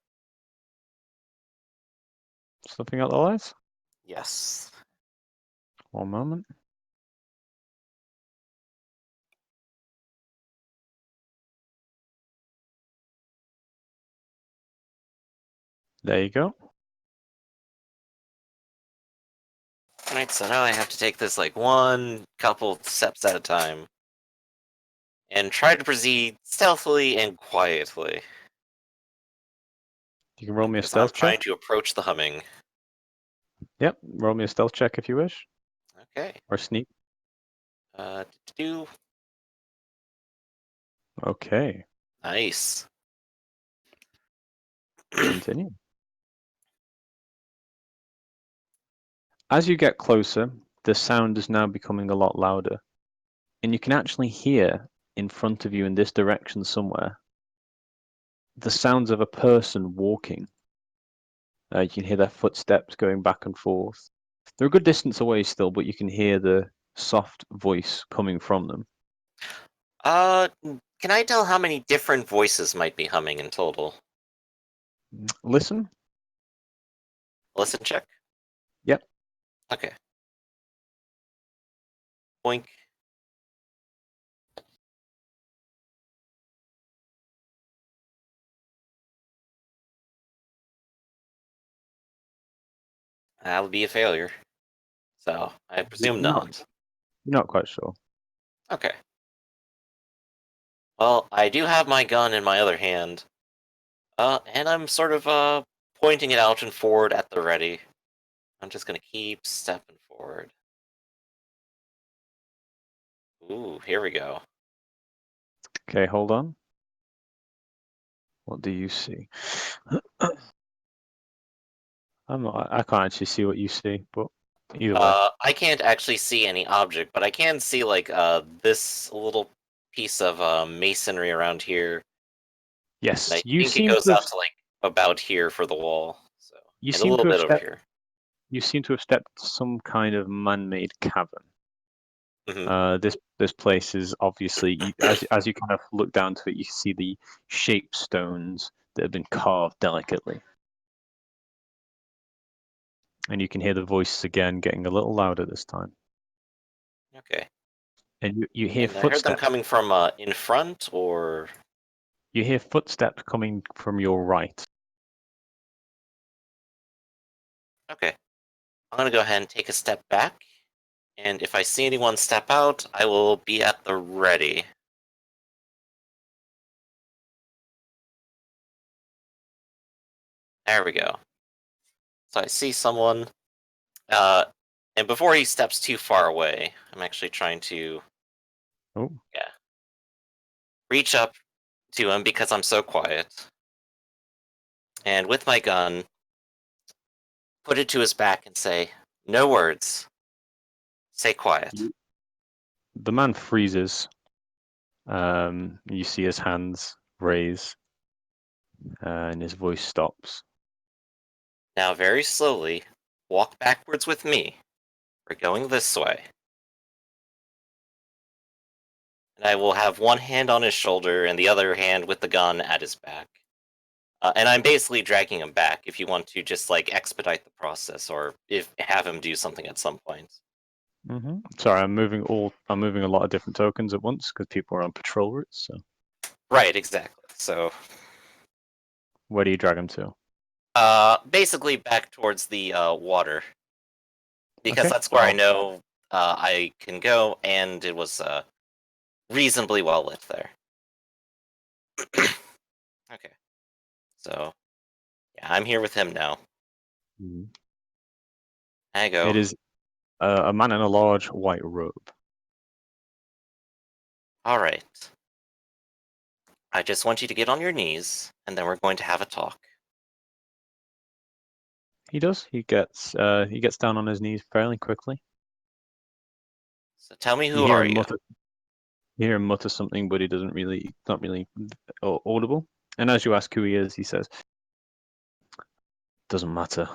Snuffing out the lights? Yes. One moment. There you go. Alright, so now I have to take this like one couple steps at a time. And try to proceed stealthily and quietly. You can roll me a As I'm stealth trying check. to approach the humming. Yep, roll me a stealth check if you wish. Okay. Or sneak. Do Okay, nice. continue. As you get closer, the sound is now becoming a lot louder. And you can actually hear in front of you in this direction somewhere the sounds of a person walking. You can hear their footsteps going back and forth. They're a good distance away still, but you can hear the soft voice coming from them. Can I tell how many different voices might be humming in total? Listen. Listen check? Yep. Okay. Boink. That would be a failure. So, I presume You're not. not quite sure. Okay. Well, I do have my gun in my other hand. And I'm sort of, pointing it out and forward at the ready. I'm just gonna keep stepping forward. Ooh, here we go. Okay, hold on. What do you see? I can't actually see what you see, but either way. I can't actually see any object, but I can see, like, this little piece of, masonry around here. And Yes, I think it goes out to, like, about here for the wall. So, you and a seem little to have bit over stepped here. you seem to have stepped some kind of man-made cavern. Hmm. This place is obviously as you kind of look down to it, you see the shape stones that have been carved delicately, and you can hear the voices again getting a little louder this time. Okay. And you hear And I heard them footsteps. coming from, in front, or... You hear footsteps coming from your right. Okay. I'm gonna go ahead and take a step back. And if I see anyone step out, I will be at the ready. There we go. So I see someone. Uh, And before he steps too far away, I'm actually trying to Oh, reach up to him because I'm so quiet. And with my gun, put it to his back and say, "No words. Stay quiet." the man freezes. You see his hands raise, and his voice stops. Now, very slowly, walk backwards with me. We're going this way. And I will have one hand on his shoulder and the other hand with the gun at his back. And I'm basically dragging him back if you want to just like expedite the process or if have him do something at some point. Sorry, I'm moving a lot of different tokens at once because people are on patrol routes. So Right, exactly. So where do you drag him to? basically back towards the water. Because Okay. that's where I know I can go, and it was reasonably well lit there. Okay. So, yeah, I'm here with him now. Mhm. I go. It is a man in a large white robe. All right. I just want you to get on your knees, and then we're going to have a talk. He does. He gets down on his knees fairly quickly. So tell me, You who hear are him you? mutter. You hear him mutter something, but he doesn't really, not really audible. And as you ask who he is, he says, "Doesn't matter."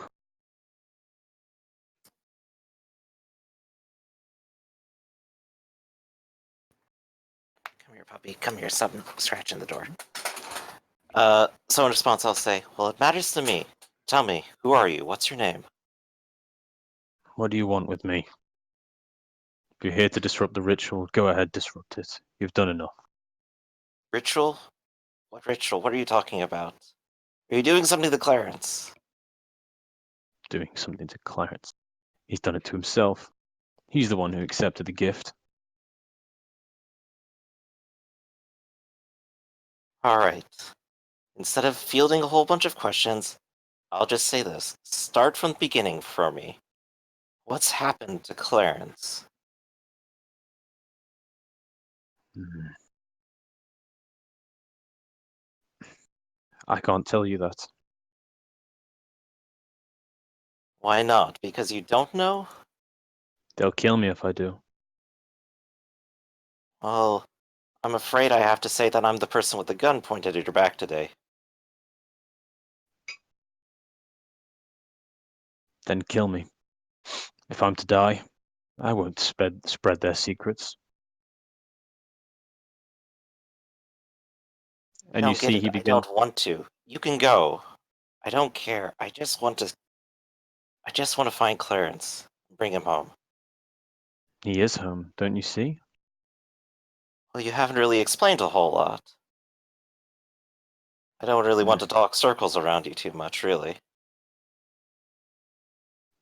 Come here, puppy. Come here. Stop scratching the door. So in response, I'll say, "Well, it matters to me. Tell me, who are you? What's your name?" What do you want with me? If you're here to disrupt the ritual, go ahead, disrupt it. You've done enough. Ritual? What ritual? What are you talking about? Are you doing something to Clarence? Doing something to Clarence. He's done it to himself. He's the one who accepted the gift. All right. Instead of fielding a whole bunch of questions, I'll just say this. Start from the beginning for me. What's happened to Clarence? Hmm. I can't tell you that. Why not? Because you don't know? They'll kill me if I do. Well, I'm afraid I have to say that I'm the person with the gun pointed at your back today. Then kill me. If I'm to die, I won't spread their secrets. You And you don't get see it. he I begins. don't want to. You can go. I don't care. I just want to find Clarence. Bring him home. He is home, don't you see? Well, you haven't really explained a whole lot. I don't really want to talk circles around you too much, really.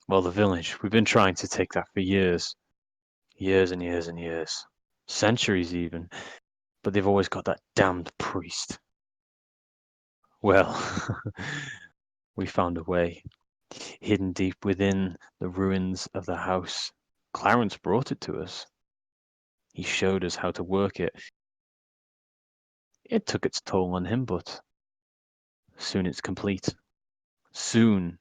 Well, the village, we've been trying to take that for years. Years and years and years. Centuries even. But they've always got that damned priest. Well, we found a way. Hidden deep within the ruins of the house. Clarence brought it to us. He showed us how to work it. It took its toll on him, but soon it's complete. Soon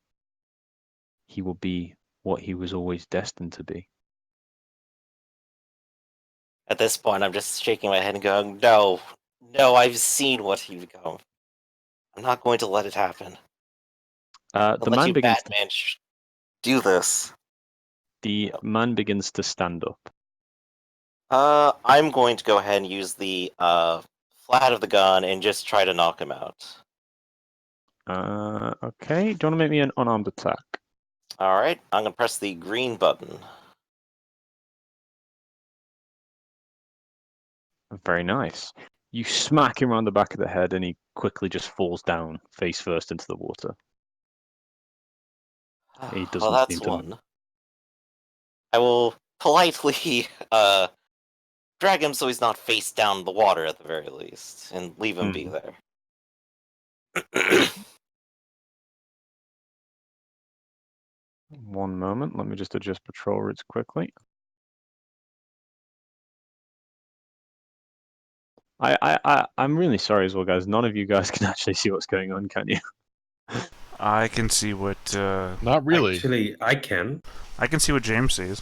he will be what he was always destined to be. At this point, I'm just shaking my head and going, no, no, I've seen what he become. I'm not going to let it happen. I'll The let man you, begins to, Batman, do this. the man begins to stand up. I'm going to go ahead and use the flat of the gun and just try to knock him out. Okay. Do you want to make me an unarmed attack? Alright, I'm going to press the green button. Very nice. You smack him around the back of the head, and he quickly just falls down, face first into the water. He Well, doesn't that's seem to move. one. I will politely drag him so he's not face down in the water at the very least, and leave him be there. 1 moment. Let me just adjust patrol routes quickly. I'm really sorry as well, guys. None of you guys can actually see what's going on, can you? I can see what Not really. Actually, I can. I can see what James sees.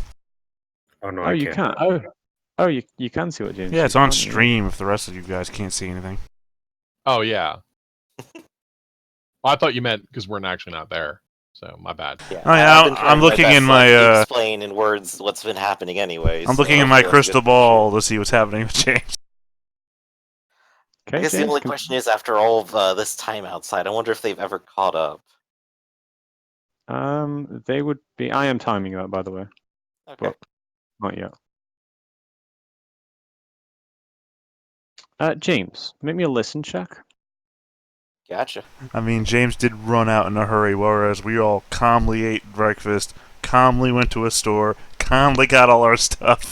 Oh no, Oh, I you can't. can't. Oh, you can see what James. Yeah, it's sees, on can't you? stream if the rest of you guys can't see anything. Oh yeah. Well, I thought you meant because we're actually not there. So my bad. Yeah, Oh, yeah, I've been trying I'm my looking best in to, my, like, explain in words what's been happening anyways. I'm so looking in my hopefully that's a crystal good picture. ball to see what's happening with James. Okay, I guess James, the only question is, after all of this time outside, I wonder if they've ever caught up. They would be. I am timing that, by the way, Okay. but not yet. James, make me a listen check. Gotcha. I mean, James did run out in a hurry, whereas we all calmly ate breakfast, calmly went to a store, calmly got all our stuff.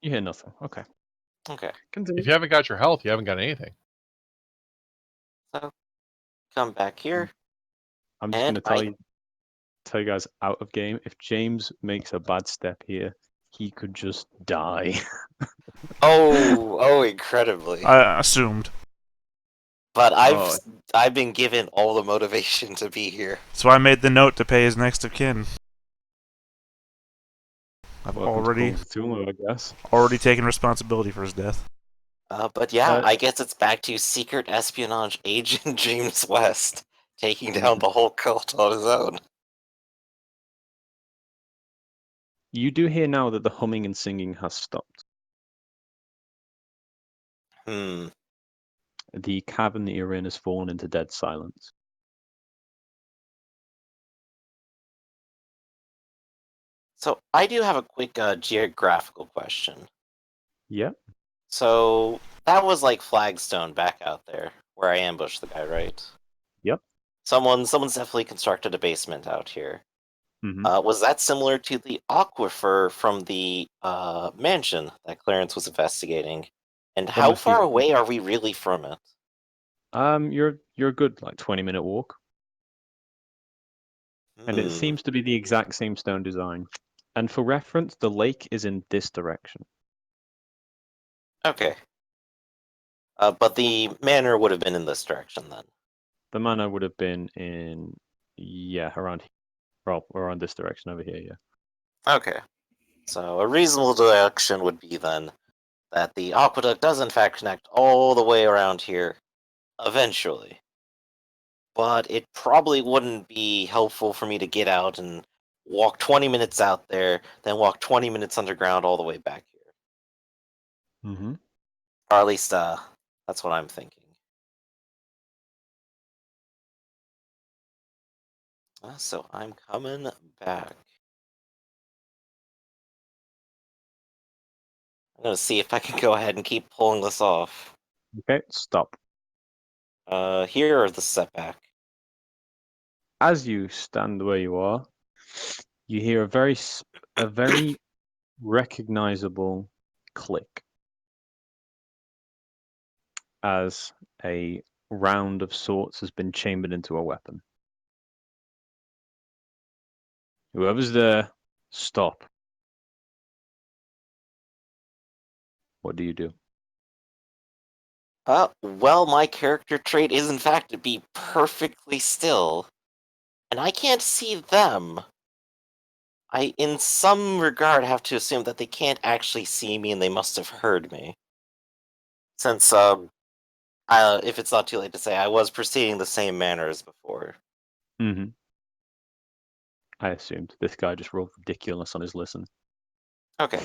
You hear nothing. Okay. Okay. Continue. If you haven't got your health, you haven't got anything. So, come back here. I'm just And gonna tell you guys out of game. If James makes a bad step here, he could just die. Oh, incredibly. I assumed. But Oh. I've been given all the motivation to be here. So I made the note to pay his next of kin. I've Welcome already to Cthulhu, I guess. taken responsibility for his death. But yeah, Uh, I guess it's back to secret espionage agent James West taking down the whole cult on his own. You do hear now that the humming and singing has stopped. Hmm. The cavern that you're in has fallen into dead silence. So I do have a quick geographical question. Yep. So that was like Flagstone back out there where I ambushed the guy, right? Yep. Someone's definitely constructed a basement out here. Mm-hmm. Was that similar to the aquifer from the mansion that Clarence was investigating? And how must be- far away are we really from it? You're a good like 20-minute walk, and it Hmm. seems to be the exact same stone design. And for reference, the lake is in this direction. Okay. But the manor would have been in this direction then. The manor would have been in, yeah, around this direction over here, yeah. Okay. So a reasonable deduction would be then that the aqueduct does in fact connect all the way around here eventually. But it probably wouldn't be helpful for me to get out and walk 20 minutes out there, then walk 20 minutes underground all the way back here. Mm-hmm. Or at least, that's what I'm thinking. So I'm coming back. I'm gonna see if I can go ahead and keep pulling this off. Okay, stop. Here are the setback. As you stand where you are, you hear a very recognizable click as a round of sorts has been chambered into a weapon. Whoever's there, stop. What do you do? Well, my character trait is in fact to be perfectly still, and I can't see them. I, in some regard, have to assume that they can't actually see me and they must have heard me. Since, if it's not too late to say, I was proceeding the same manner as before. Mm-hmm. I assumed this guy just rolled ridiculous on his listen. Okay.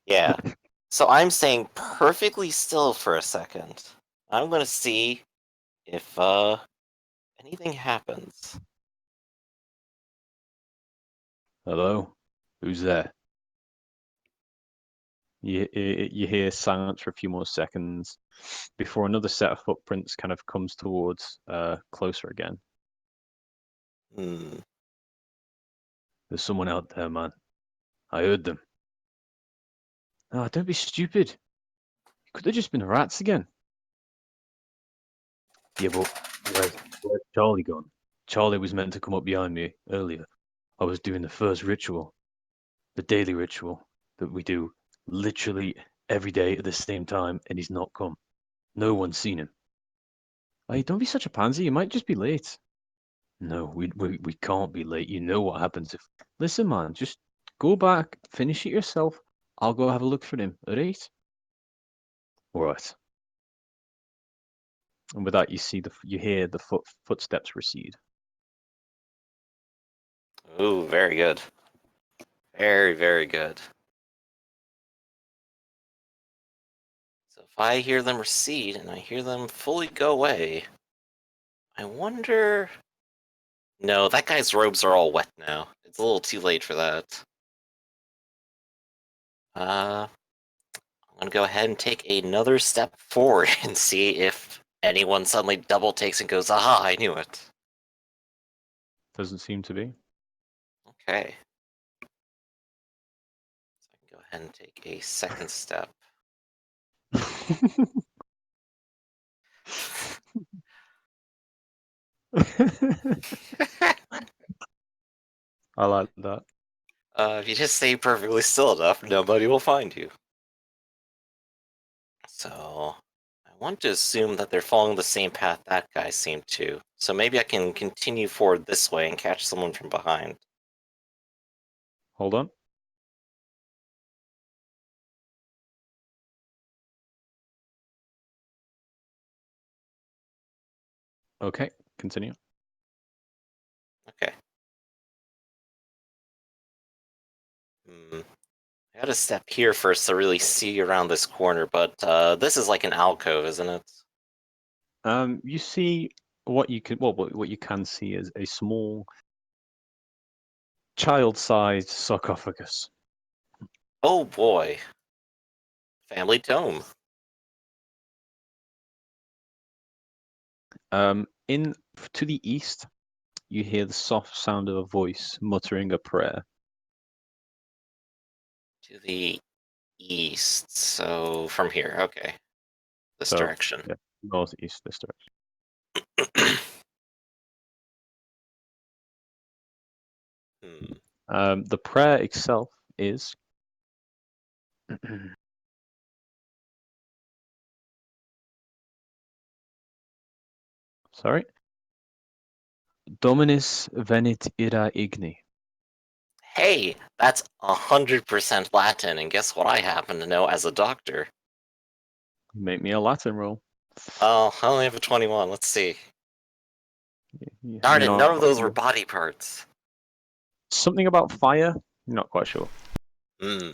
Yeah. So I'm staying perfectly still for a second. I'm gonna see if, anything happens. Hello? Who's there? You hear silence for a few more seconds before another set of footprints kind of comes towards closer again. Hmm. There's someone out there, man. I heard them. Oh, don't be stupid. Could have just been rats again. Yeah, but where's Charlie gone? Charlie was meant to come up behind me earlier. I was doing the first ritual, the daily ritual that we do literally every day at the same time, and he's not come. No one's seen him. Hey, don't be such a pansy. You might just be late. No, we can't be late. You know what happens if... Listen, man, just go back, finish it yourself. I'll go have a look for him, alright? Alright. And with that, you hear the footsteps recede. Ooh, very good. Very, very good. So if I hear them recede and I hear them fully go away, I wonder... No, that guy's robes are all wet now. It's a little too late for that. I'm gonna go ahead and take another step forward and see if anyone suddenly double takes and goes, aha, I knew it. Doesn't seem to be. Okay. So I can go ahead and take a second step. I like that. If you just stay perfectly still enough, nobody will find you. So, I want to assume that they're following the same path that guy seemed to. So maybe I can continue forward this way and catch someone from behind. Hold on. Okay, continue. Okay. I gotta step here first to really see around this corner, but this is like an alcove, isn't it? You see what you can see is a small child-sized sarcophagus. Oh boy. Family tome. In to the east, you hear the soft sound of a voice muttering a prayer. To the east, so from here, okay. This So, direction. yeah, northeast this direction. The prayer itself is sorry. Dominus venit ira igni. Hey, that's 100% Latin, and guess what I happen to know as a doctor? Make me a Latin roll. Oh, I only have a 21, let's see. Darn You're it, none of not those were body parts. something about fire? Not quite sure. Hmm.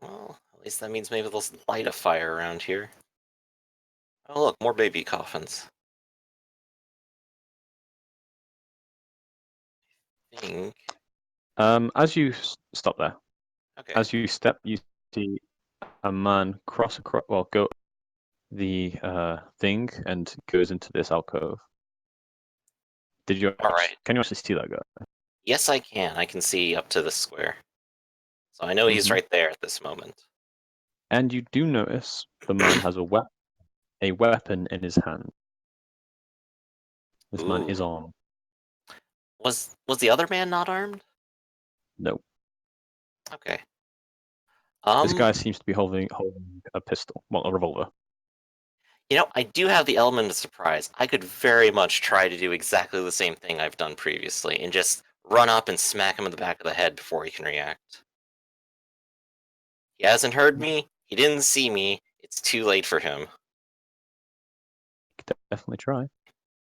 Well, at least that means maybe they'll light a fire around here. Oh look, more baby coffins. I think... As you stop there, Okay. as you step, you see a man go the thing and goes into this alcove. Alright. Can you actually see that guy? Yes, I can. I can see up to the square. So I know he's right there at this moment. And you do notice the man has a weapon in his hand. This man is Ooh. armed. Was the other man not armed? No. Okay. This guy seems to be holding a pistol. Well, a revolver. You know, I do have the element of surprise. I could very much try to do exactly the same thing I've done previously, and just run up and smack him in the back of the head before he can react. He hasn't heard me, he didn't see me, it's too late for him. Definitely try.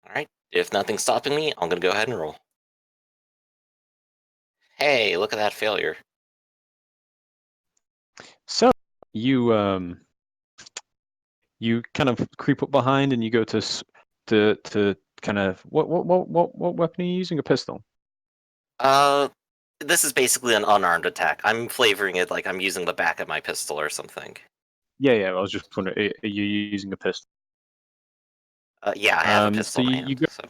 Alright, if nothing's stopping me, I'm gonna go ahead and roll. Hey, look at that failure. So you kind of creep up behind and you go to kind of what weapon are you using? A pistol. This is basically an unarmed attack. I'm flavoring it like I'm using the back of my pistol or something. Yeah. I was just wondering, are you using a pistol? Yeah, I have a So pistol in my you hand, so...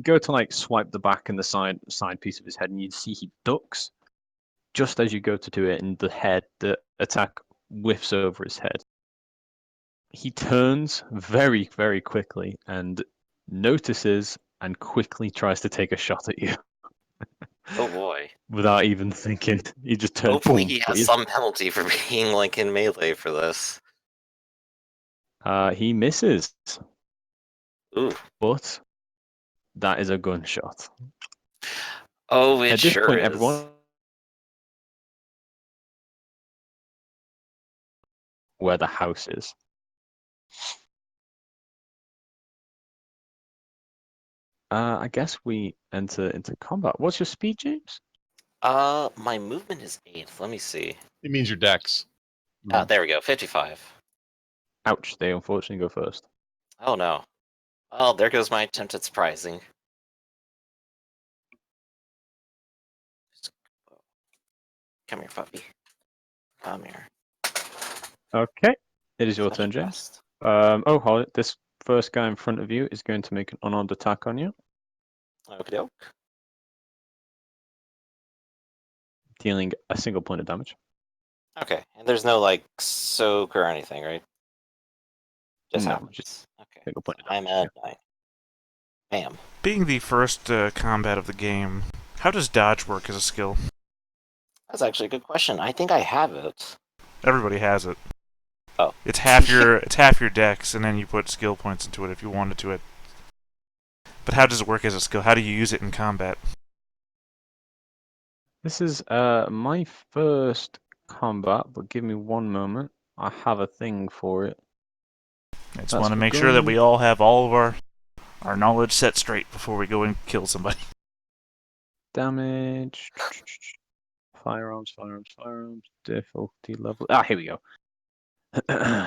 go to like swipe the back and the side piece of his head, and you see he ducks just as you go to do it, and the attack whiffs over his head. He turns very, very quickly and notices and quickly tries to take a shot at you Oh boy. without even thinking. He just turns. Hopefully Boom. he But has some penalty for being like in melee for this. he misses, Ooh. but that is a gunshot. Oh, it At this sure point, is. everyone where the house is. I guess we enter into combat. What's your speed, James? My movement is 8. Let me see. It means your dex. There we go. 55. Ouch, they unfortunately go first. Oh no. Oh, there goes my attempt at surprising. Come here, puppy. Come here. Okay, it is your Such turn, a James. pest. Oh, hold it. This first guy in front of you is going to make an unarmed attack on you, Okie doke. dealing a single point of damage. Okay, and there's no like soak or anything, right? Just No, happens. just Okay, single point so of I'm damage. at 9. Bam. Being the first combat of the game, how does dodge work as a skill? That's actually a good question. I think I have it. Everybody has it. Oh. It's half your dex, and then you put skill points into it if you wanted to it. But how does it work as a skill? How do you use it in combat? This is my first combat, but give me one moment. I have a thing for it. I just That's want to for make sure that gun. we all have all of our knowledge set straight before we go and kill somebody. Damage. Firearms, difficulty level. Here we go.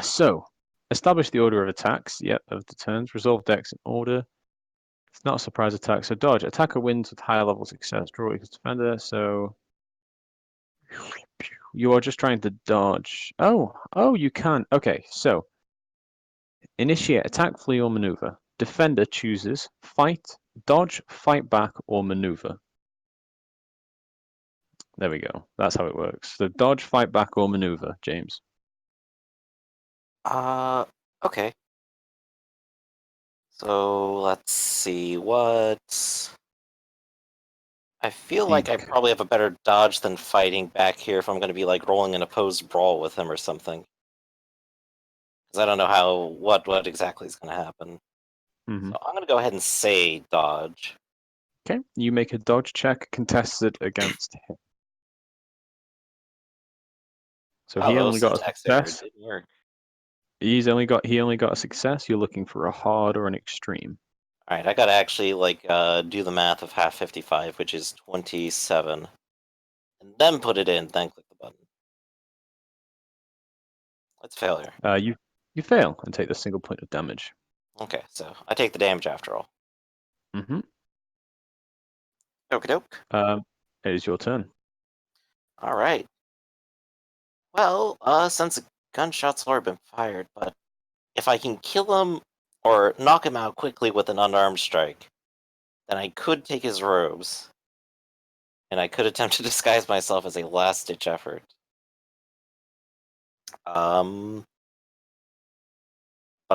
So, establish the order of attacks. Yep, of the turns. Resolve decks in order. It's not a surprise attack. So, dodge. Attacker wins with higher level success. Draw equals defender. So, you are just trying to dodge. Oh, you can. Okay, so initiate attack, flee, or maneuver. Defender chooses fight, dodge, fight back, or maneuver. There we go. That's how it works. So dodge, fight back, or maneuver, James. Okay. So let's see what. I feel like I probably have a better dodge than fighting back here if I'm going to be like rolling an opposed brawl with him or something. Because I don't know what exactly is going to happen. Mm-hmm. So I'm going to go ahead and say dodge. Okay, you make a dodge check contested against him. So he only got a syntax error. It success. didn't work. He only got a success. You're looking for a hard or an extreme. All right, I got to actually like do the math of half 55, which is 27, and then put it in. Then click the button. It's failure. You fail and take the single point of damage. Okay, so I take the damage after all. Mm-hmm. Okie doke. It is your turn. All right. Well, since a gunshot's already been fired, but if I can kill him or knock him out quickly with an unarmed strike, then I could take his robes, and I could attempt to disguise myself as a last-ditch effort. But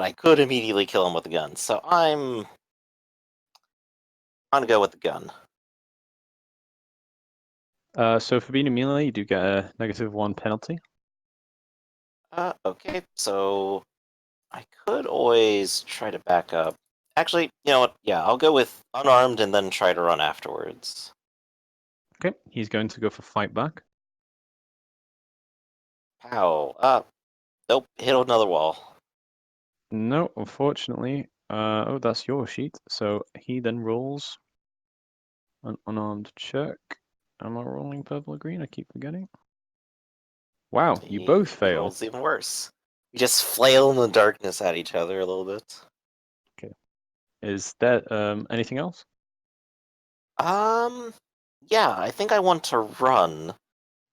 I could immediately kill him with a gun, so I'm gonna go with the gun. So for being a melee, you do get a -1 penalty. Okay, so I could always try to back up. Actually, you know what? Yeah, I'll go with unarmed and then try to run afterwards. Okay, he's going to go for fight back. Pow. Nope, hit another wall. No, unfortunately. Oh, that's your sheet. So he then rolls an unarmed check. Am I rolling purple or green? I keep forgetting. Wow, you both He fail. rolls even worse. We just flail in the darkness at each other a little bit. Okay. Is there anything else? Yeah, I think I want to run.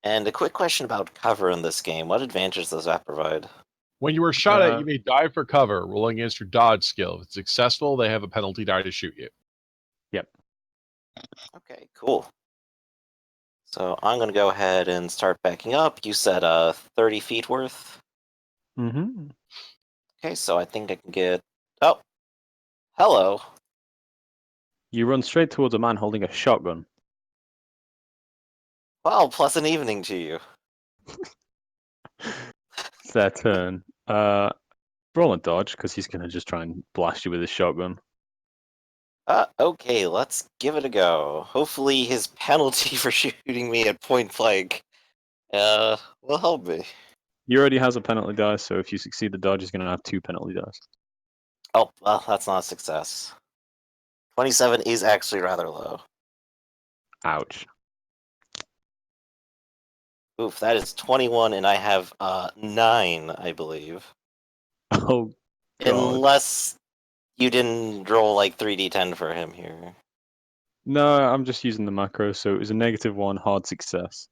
And a quick question about cover in this game. What advantages does that provide? When you are shot at, you may dive for cover, rolling against your dodge skill. If it's successful, they have a penalty die to shoot you. Yep. Okay, cool. So I'm going to go ahead and start backing up. You said 30 feet worth? Mm-hmm. Okay, so I think I can get... Oh! Hello! You run straight towards a man holding a shotgun. Well, pleasant evening to you. It's their turn. Roll and dodge, because he's going to just try and blast you with his shotgun. Okay, let's give it a go. Hopefully his penalty for shooting me at point blank will help me. He already has a penalty dice, so if you succeed the dodge, he's going to have 2 penalty dice. Oh, well, that's not a success. 27 is actually rather low. Ouch. Oof, that is 21, and I have 9, I believe. Oh, God. Unless you didn't roll like 3d10 for him here. No, I'm just using the macro, so it was a -1, hard success.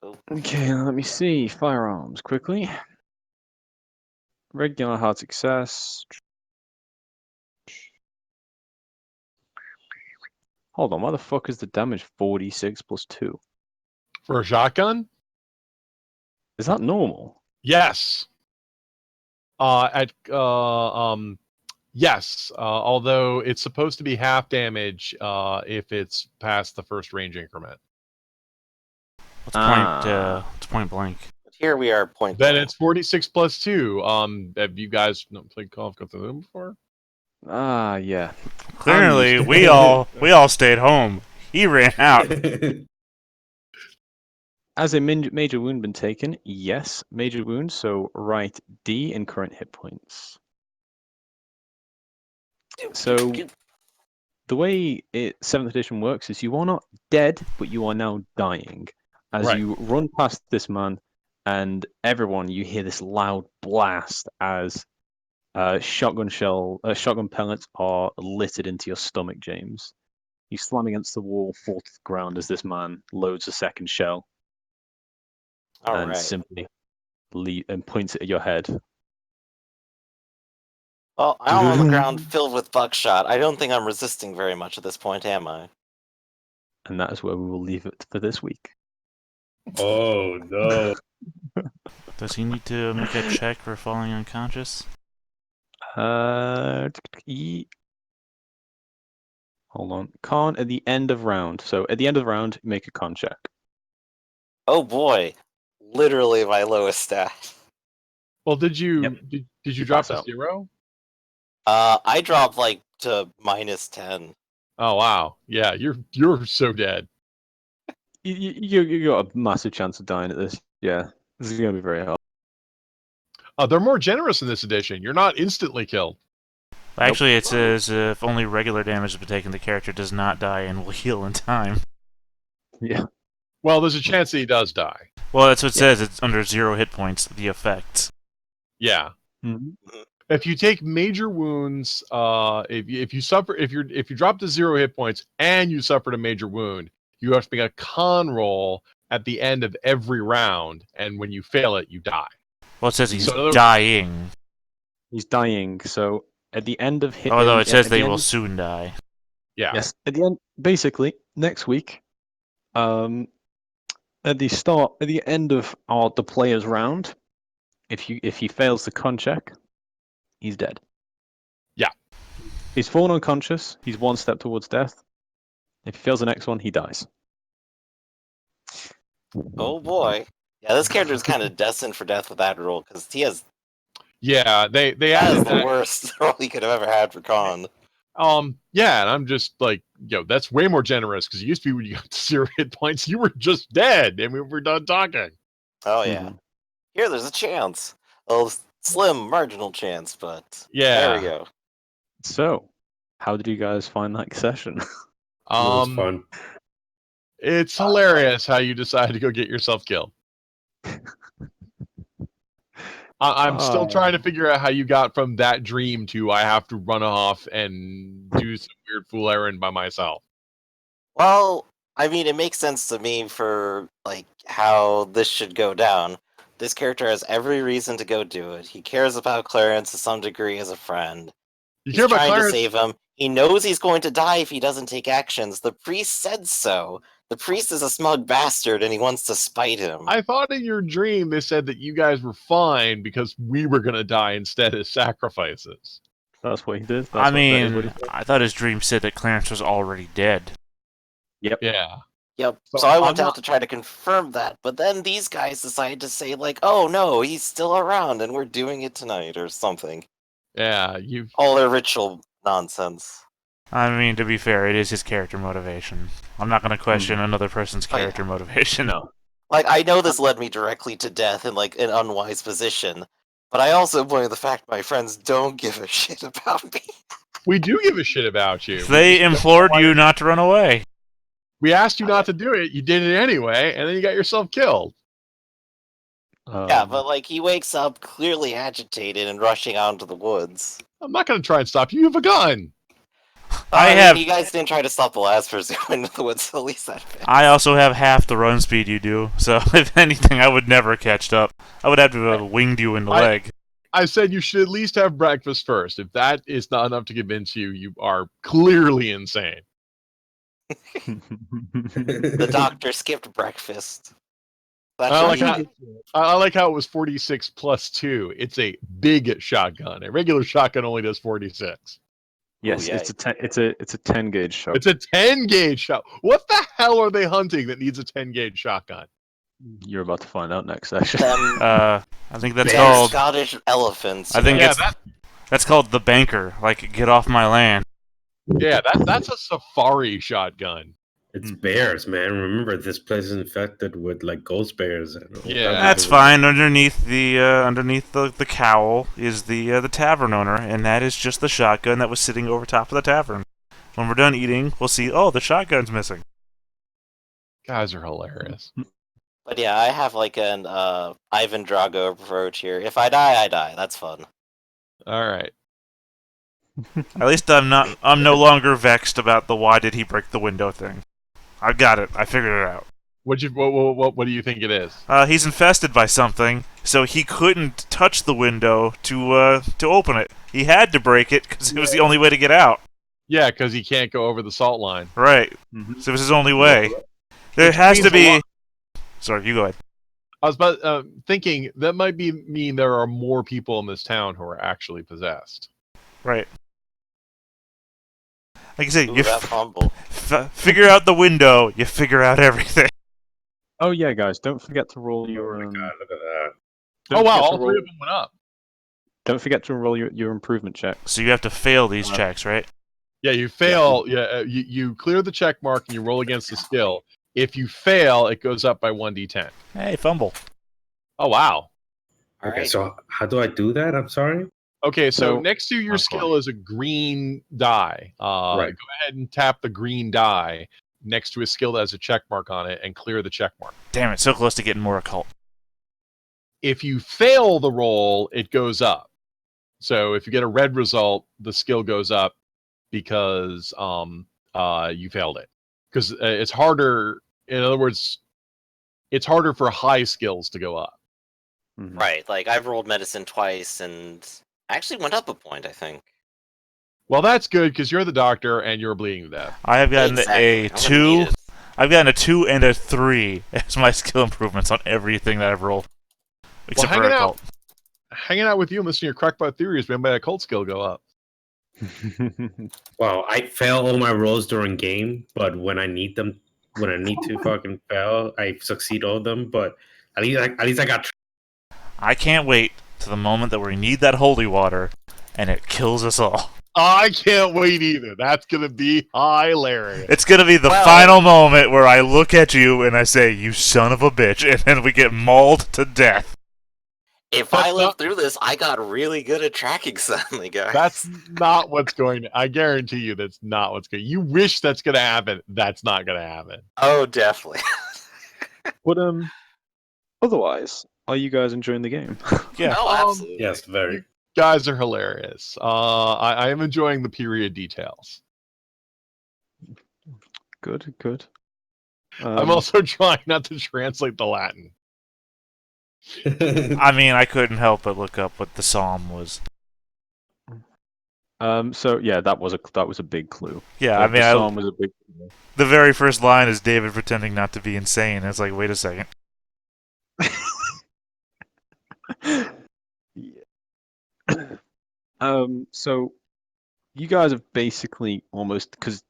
Oh. Okay, let me see. Firearms, quickly. Regular hard success. Hold on, why the fuck is the damage 46 plus 2? For a shotgun? Is that normal? Yes. Yes. Although it's supposed to be half damage if it's past the first range increment. What's point blank? But here we are point Then blank. it's 46 plus 2. Have you guys played Call of Cthulhu before? Yeah. Clearly, used we all stayed home. He ran out. Has a major wound been taken? Yes, major wound, so write D in current hit points. So, the way 7th edition works is you are not dead, but you are now dying. As Right. you run past this man, and everyone, you hear this loud blast as shotgun pellets are littered into your stomach, James. You slam against the wall, fall to the ground as this man loads a second shell and Alright. simply points it at your head. Well, I'm on the ground filled with buckshot. I don't think I'm resisting very much at this point, am I? And that is where we will leave it for this week. Oh no. Does he need to make a check for falling unconscious? Hold on. Con at the end of round. So at the end of the round, make a con check. Oh boy. Literally my lowest stat. Well, did you Yep. did you You drop pass to out. 0? I dropped like to -10. Oh wow. Yeah, you're so dead. You got a massive chance of dying at this. Yeah. This is going to be very hard. They're more generous in this edition. You're not instantly killed. Actually, it says if only regular damage has been taken, the character does not die and will heal in time. Yeah. Well, there's a chance that he does die. Well, that's what it says. It's under 0 hit points, the effect. Yeah. Mm-hmm. If you take major wounds, if you drop to 0 hit points and you suffered a major wound, you have to make a con roll at the end of every round, and when you fail it, you die. Well, it says he's So, dying. He's dying. So at the end of Although it says at they the will end, soon die. Yeah. yes, at the end, basically next week, at the end of the player's round, if he fails the con check, he's dead. Yeah. He's fallen unconscious. He's 1 step towards death. If he fails the next one, he dies. Oh boy. Yeah, this character is kind of destined for death with that roll, because he has Yeah, they that is added the that. worst roll he could have ever had for con. Yeah, and I'm just like, that's way more generous, because it used to be when you got to 0 hit points, you were just dead, and we were done talking. Oh yeah. Mhm. Here there's a chance. A slim marginal chance, but Yeah. there we go. So, how did you guys find that session? It was Um, fun. it's hilarious how you decide to go get yourself killed. I'm still trying to figure out how you got from that dream to I have to run off and do some weird fool errand by myself. Well, I mean, it makes sense to me for like how this should go down. This character has every reason to go do it. He cares about Clarence to some degree as a friend. You He's care about trying to Clarence? save him. He knows he's going to die if he doesn't take actions. The priest said so. The priest is a smug bastard, and he wants to spite him. I thought in your dream they said that you guys were fine because we were going to die instead as sacrifices. That's what he did. I That is what he mean, said. I thought his dream said that Clarence was already dead. Yep. Yeah. Yep. So So I went I'm out to try to confirm that, but then these guys decided to say, like, oh no, he's still around and we're doing it tonight or something. Yeah, you've All their ritual nonsense. I mean, to be fair, it is his character motivation. I'm not going to question another person's Oh, yeah. character motivation. No. Like, I know this led me directly to death in, like, an unwise position, but I also pointed the fact my friends don't give a shit about me. we do give a shit about you. They implored you not to run away. We asked you not to do it. You did it anyway, and then you got yourself killed. Yeah, but, like, he wakes up clearly agitated and rushing out into the woods. I'm not going to try and stop you. You have a gun. I mean, have- You guys didn't try to stop the last person who went into the woods, so at least that fixed. I also have half the run speed you do, so if anything, I would never catch up. I would have to have winged you in the leg. I said you should at least have breakfast first. If that is not enough to convince you, you are clearly insane. The doctor skipped breakfast. That's I what like, he- I like how it was 46 plus 2. It's a big shotgun. A regular shotgun only does 46. Yes, yeah. it's a 10 gauge shot. It's a 10 gauge shot. What the hell are they hunting that needs a 10 gauge shotgun? You're about to find out next section. them I think that's damn called. Scottish elephants. I think Yeah, that's called the banker. Like, get off my land. Yeah, that's a safari shotgun. It's bears, man. Remember, this place is infected with like ghost bears. Yeah. That's fine. Underneath the cowl is the tavern owner, and that is just the shotgun that was sitting over top of the tavern. When we're done eating, we'll see. Oh, the shotgun's missing. Guys are hilarious. But yeah, I have like an Ivan Drago approach here. If I die, I die. That's fun. All right. At least I'm no longer vexed about the why did he break the window thing. I got it. I figured it out. What do you think it is? He's infested by something, so he couldn't touch the window to open it. He had to break it because it was the only way to get out. Yeah, because he can't go over the salt line. Right. Mhm. So it was his only way. There Which has to means a be. lot. Sorry, you go ahead. I was about thinking that might mean there are more people in this town who are actually possessed. Right. Like I said, Ooh, you that fumble. figure out the window, you figure out everything. Oh yeah, guys, don't forget to roll your. God, look at that. Oh don't wow, forget to all roll- three of them went up. Don't forget to roll your improvement check. So you have to fail these checks, right? Yeah, you fail. Yeah, you clear the check mark and you roll against the skill. If you fail, it goes up by 1d10. Hey, fumble. Oh wow. Okay, Alright. so how do I do that? I'm sorry. Okay, so So- next to your Okay. skill is a green die. Right. Go ahead and tap the green die next to a skill that has a check mark on it and clear the check mark. Damn it, so close to getting more occult. If you fail the roll, it goes up. So if you get a red result, the skill goes up because you failed it. Because it's harder. In other words, it's harder for high skills to go up. Mhm. Right, like I've rolled medicine twice and I actually went up a point, I think. Well, that's good because you're the doctor and you're bleeding to death. I have gotten Exactly. a I'm gonna 2. need it. I've gotten a 2 and a 3 as my skill improvements on everything that I've rolled. Except for hanging occult. Hanging out with you and listening to your crackpot theories made my occult skill go up. Well, I fail all my rolls during game, but when I need them, when I need to fucking fail, I succeed all of them. But at least I got. I can't wait to the moment that we need that holy water and it kills us all. I can't wait either. That's gonna be hilarious. It's gonna be the Well- final moment where I look at you and I say, "You son of a bitch," and then we get mauled to death. If That's I live not- through this, I got really good at tracking suddenly, guys. That's not what's going to. I guarantee you, that's not what's going. You wish that's gonna happen. That's not gonna happen. Oh, definitely. But otherwise, are you guys enjoying the game? Yeah. No, absolutely. Yes, very. Guys are hilarious. I am enjoying the period details. Good, good. I'm also trying not to translate the Latin. I mean, I couldn't help but look up what the psalm was. So yeah, that was a big clue. Yeah, The, I mean, the song was a big clue. the very first line is David pretending not to be insane. It's like, wait a second. Yeah. So you guys have basically almost, because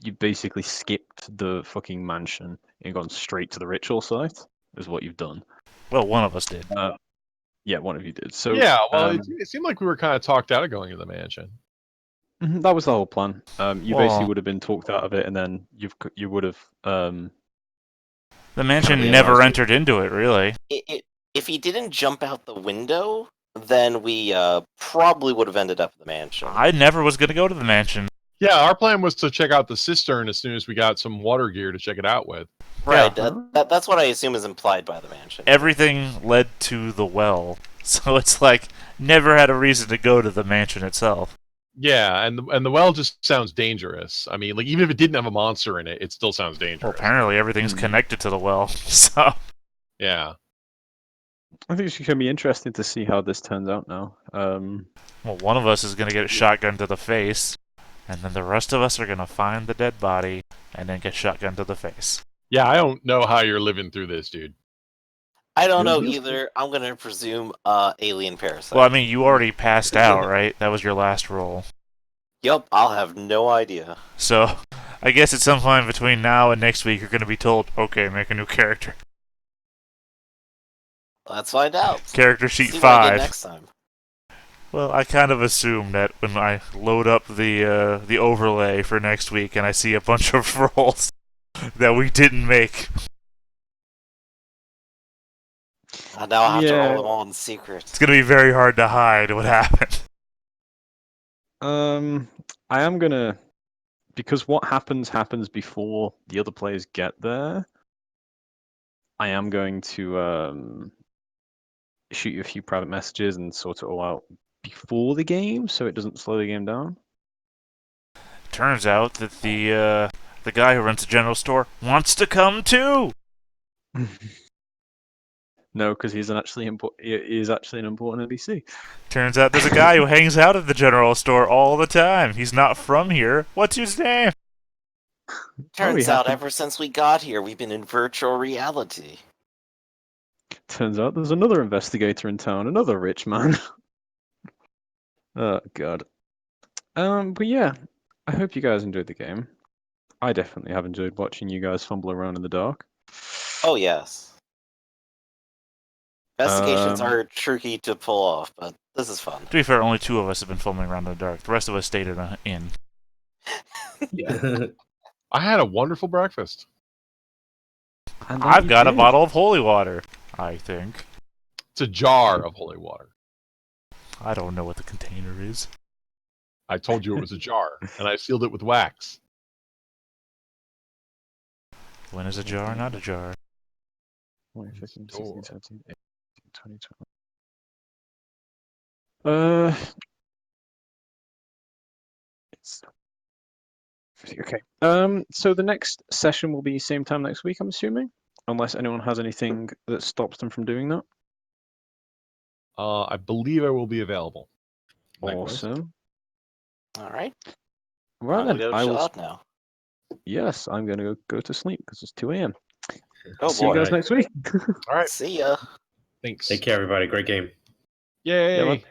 you basically skipped the fucking mansion and gone straight to the ritual site, is what you've done. Well, one of us did. Yeah, one of you did. So yeah, well, it seemed like we were kind of talked out of going to the mansion. that was the whole plan. You Well- basically would have been talked out of it, and then you would have The mansion Yeah, never nice. entered into it, really. If he didn't jump out the window, then we probably would have ended up at the mansion. I never was going to go to the mansion. Yeah, our plan was to check out the cistern as soon as we got some water gear to check it out with. Right, Yeah. that's what I assume is implied by the mansion. Everything led to the well. So it's like, never had a reason to go to the mansion itself. Yeah, and the well just sounds dangerous. I mean, like even if it didn't have a monster in it, it still sounds Well, dangerous. apparently everything's connected to the well. So, Yeah. I think it's going to be interesting to see how this turns out now. well, one of us is going to get a shotgun to the face, and then the rest of us are going to find the dead body and then get shotgun to the face. Yeah, I don't know how you're living through this, dude. I don't know You'll be- either. I'm gonna presume alien parasite. Well, I mean, you already passed out, right? That was your last roll. Yup, I'll have no idea. So, I guess at some point between now and next week, you're going to be told, okay, make a new character. Let's find out. Character sheet See what I get 5. next time. Well, I kind of assume that when I load up the overlay for next week and I see a bunch of rolls that we didn't make. And now I have to Yeah. roll them all in secret. It's going to be very hard to hide what happened. I am gonna, because what happens before the other players get there. I am going to shoot you a few private messages and sort it all out before the game, so it doesn't slow the game down. Turns out that the guy who runs the general store wants to come too. No, because he is actually an important NPC. Turns out there's a guy who hangs out at the general store all the time. He's not from here. What's his name? Turns we out happen- ever since we got here, we've been in virtual reality. Turns out there's another investigator in town, another rich man. Oh god. But yeah, I hope you guys enjoyed the game. I definitely have enjoyed watching you guys fumble around in the dark. Oh yes. Investigations Um, are tricky to pull off, but this is fun. To be fair, only 2 of us have been fumbling around in the dark. The rest of us stayed in an inn. I had a wonderful breakfast. And that I've you got a did. bottle of holy water, I think. It's a jar of holy water. I don't know what the container is. I told you it was a jar, and I sealed it with wax. When is a jar not a jar? 15, Store. 16, 17, 18, 20, 20. Okay. So the next session will be same time next week, I'm assuming, unless anyone has anything that stops them from doing that. I believe I will be available. Likewise. Awesome. All right. Right I'm then, gonna go I chill will. out now. Yes, I'm gonna go to sleep because it's 2 a.m. Oh See you boy. guys next week. All right. See ya. Thanks. Take care, everybody. Great game. Yay. Yeah, man.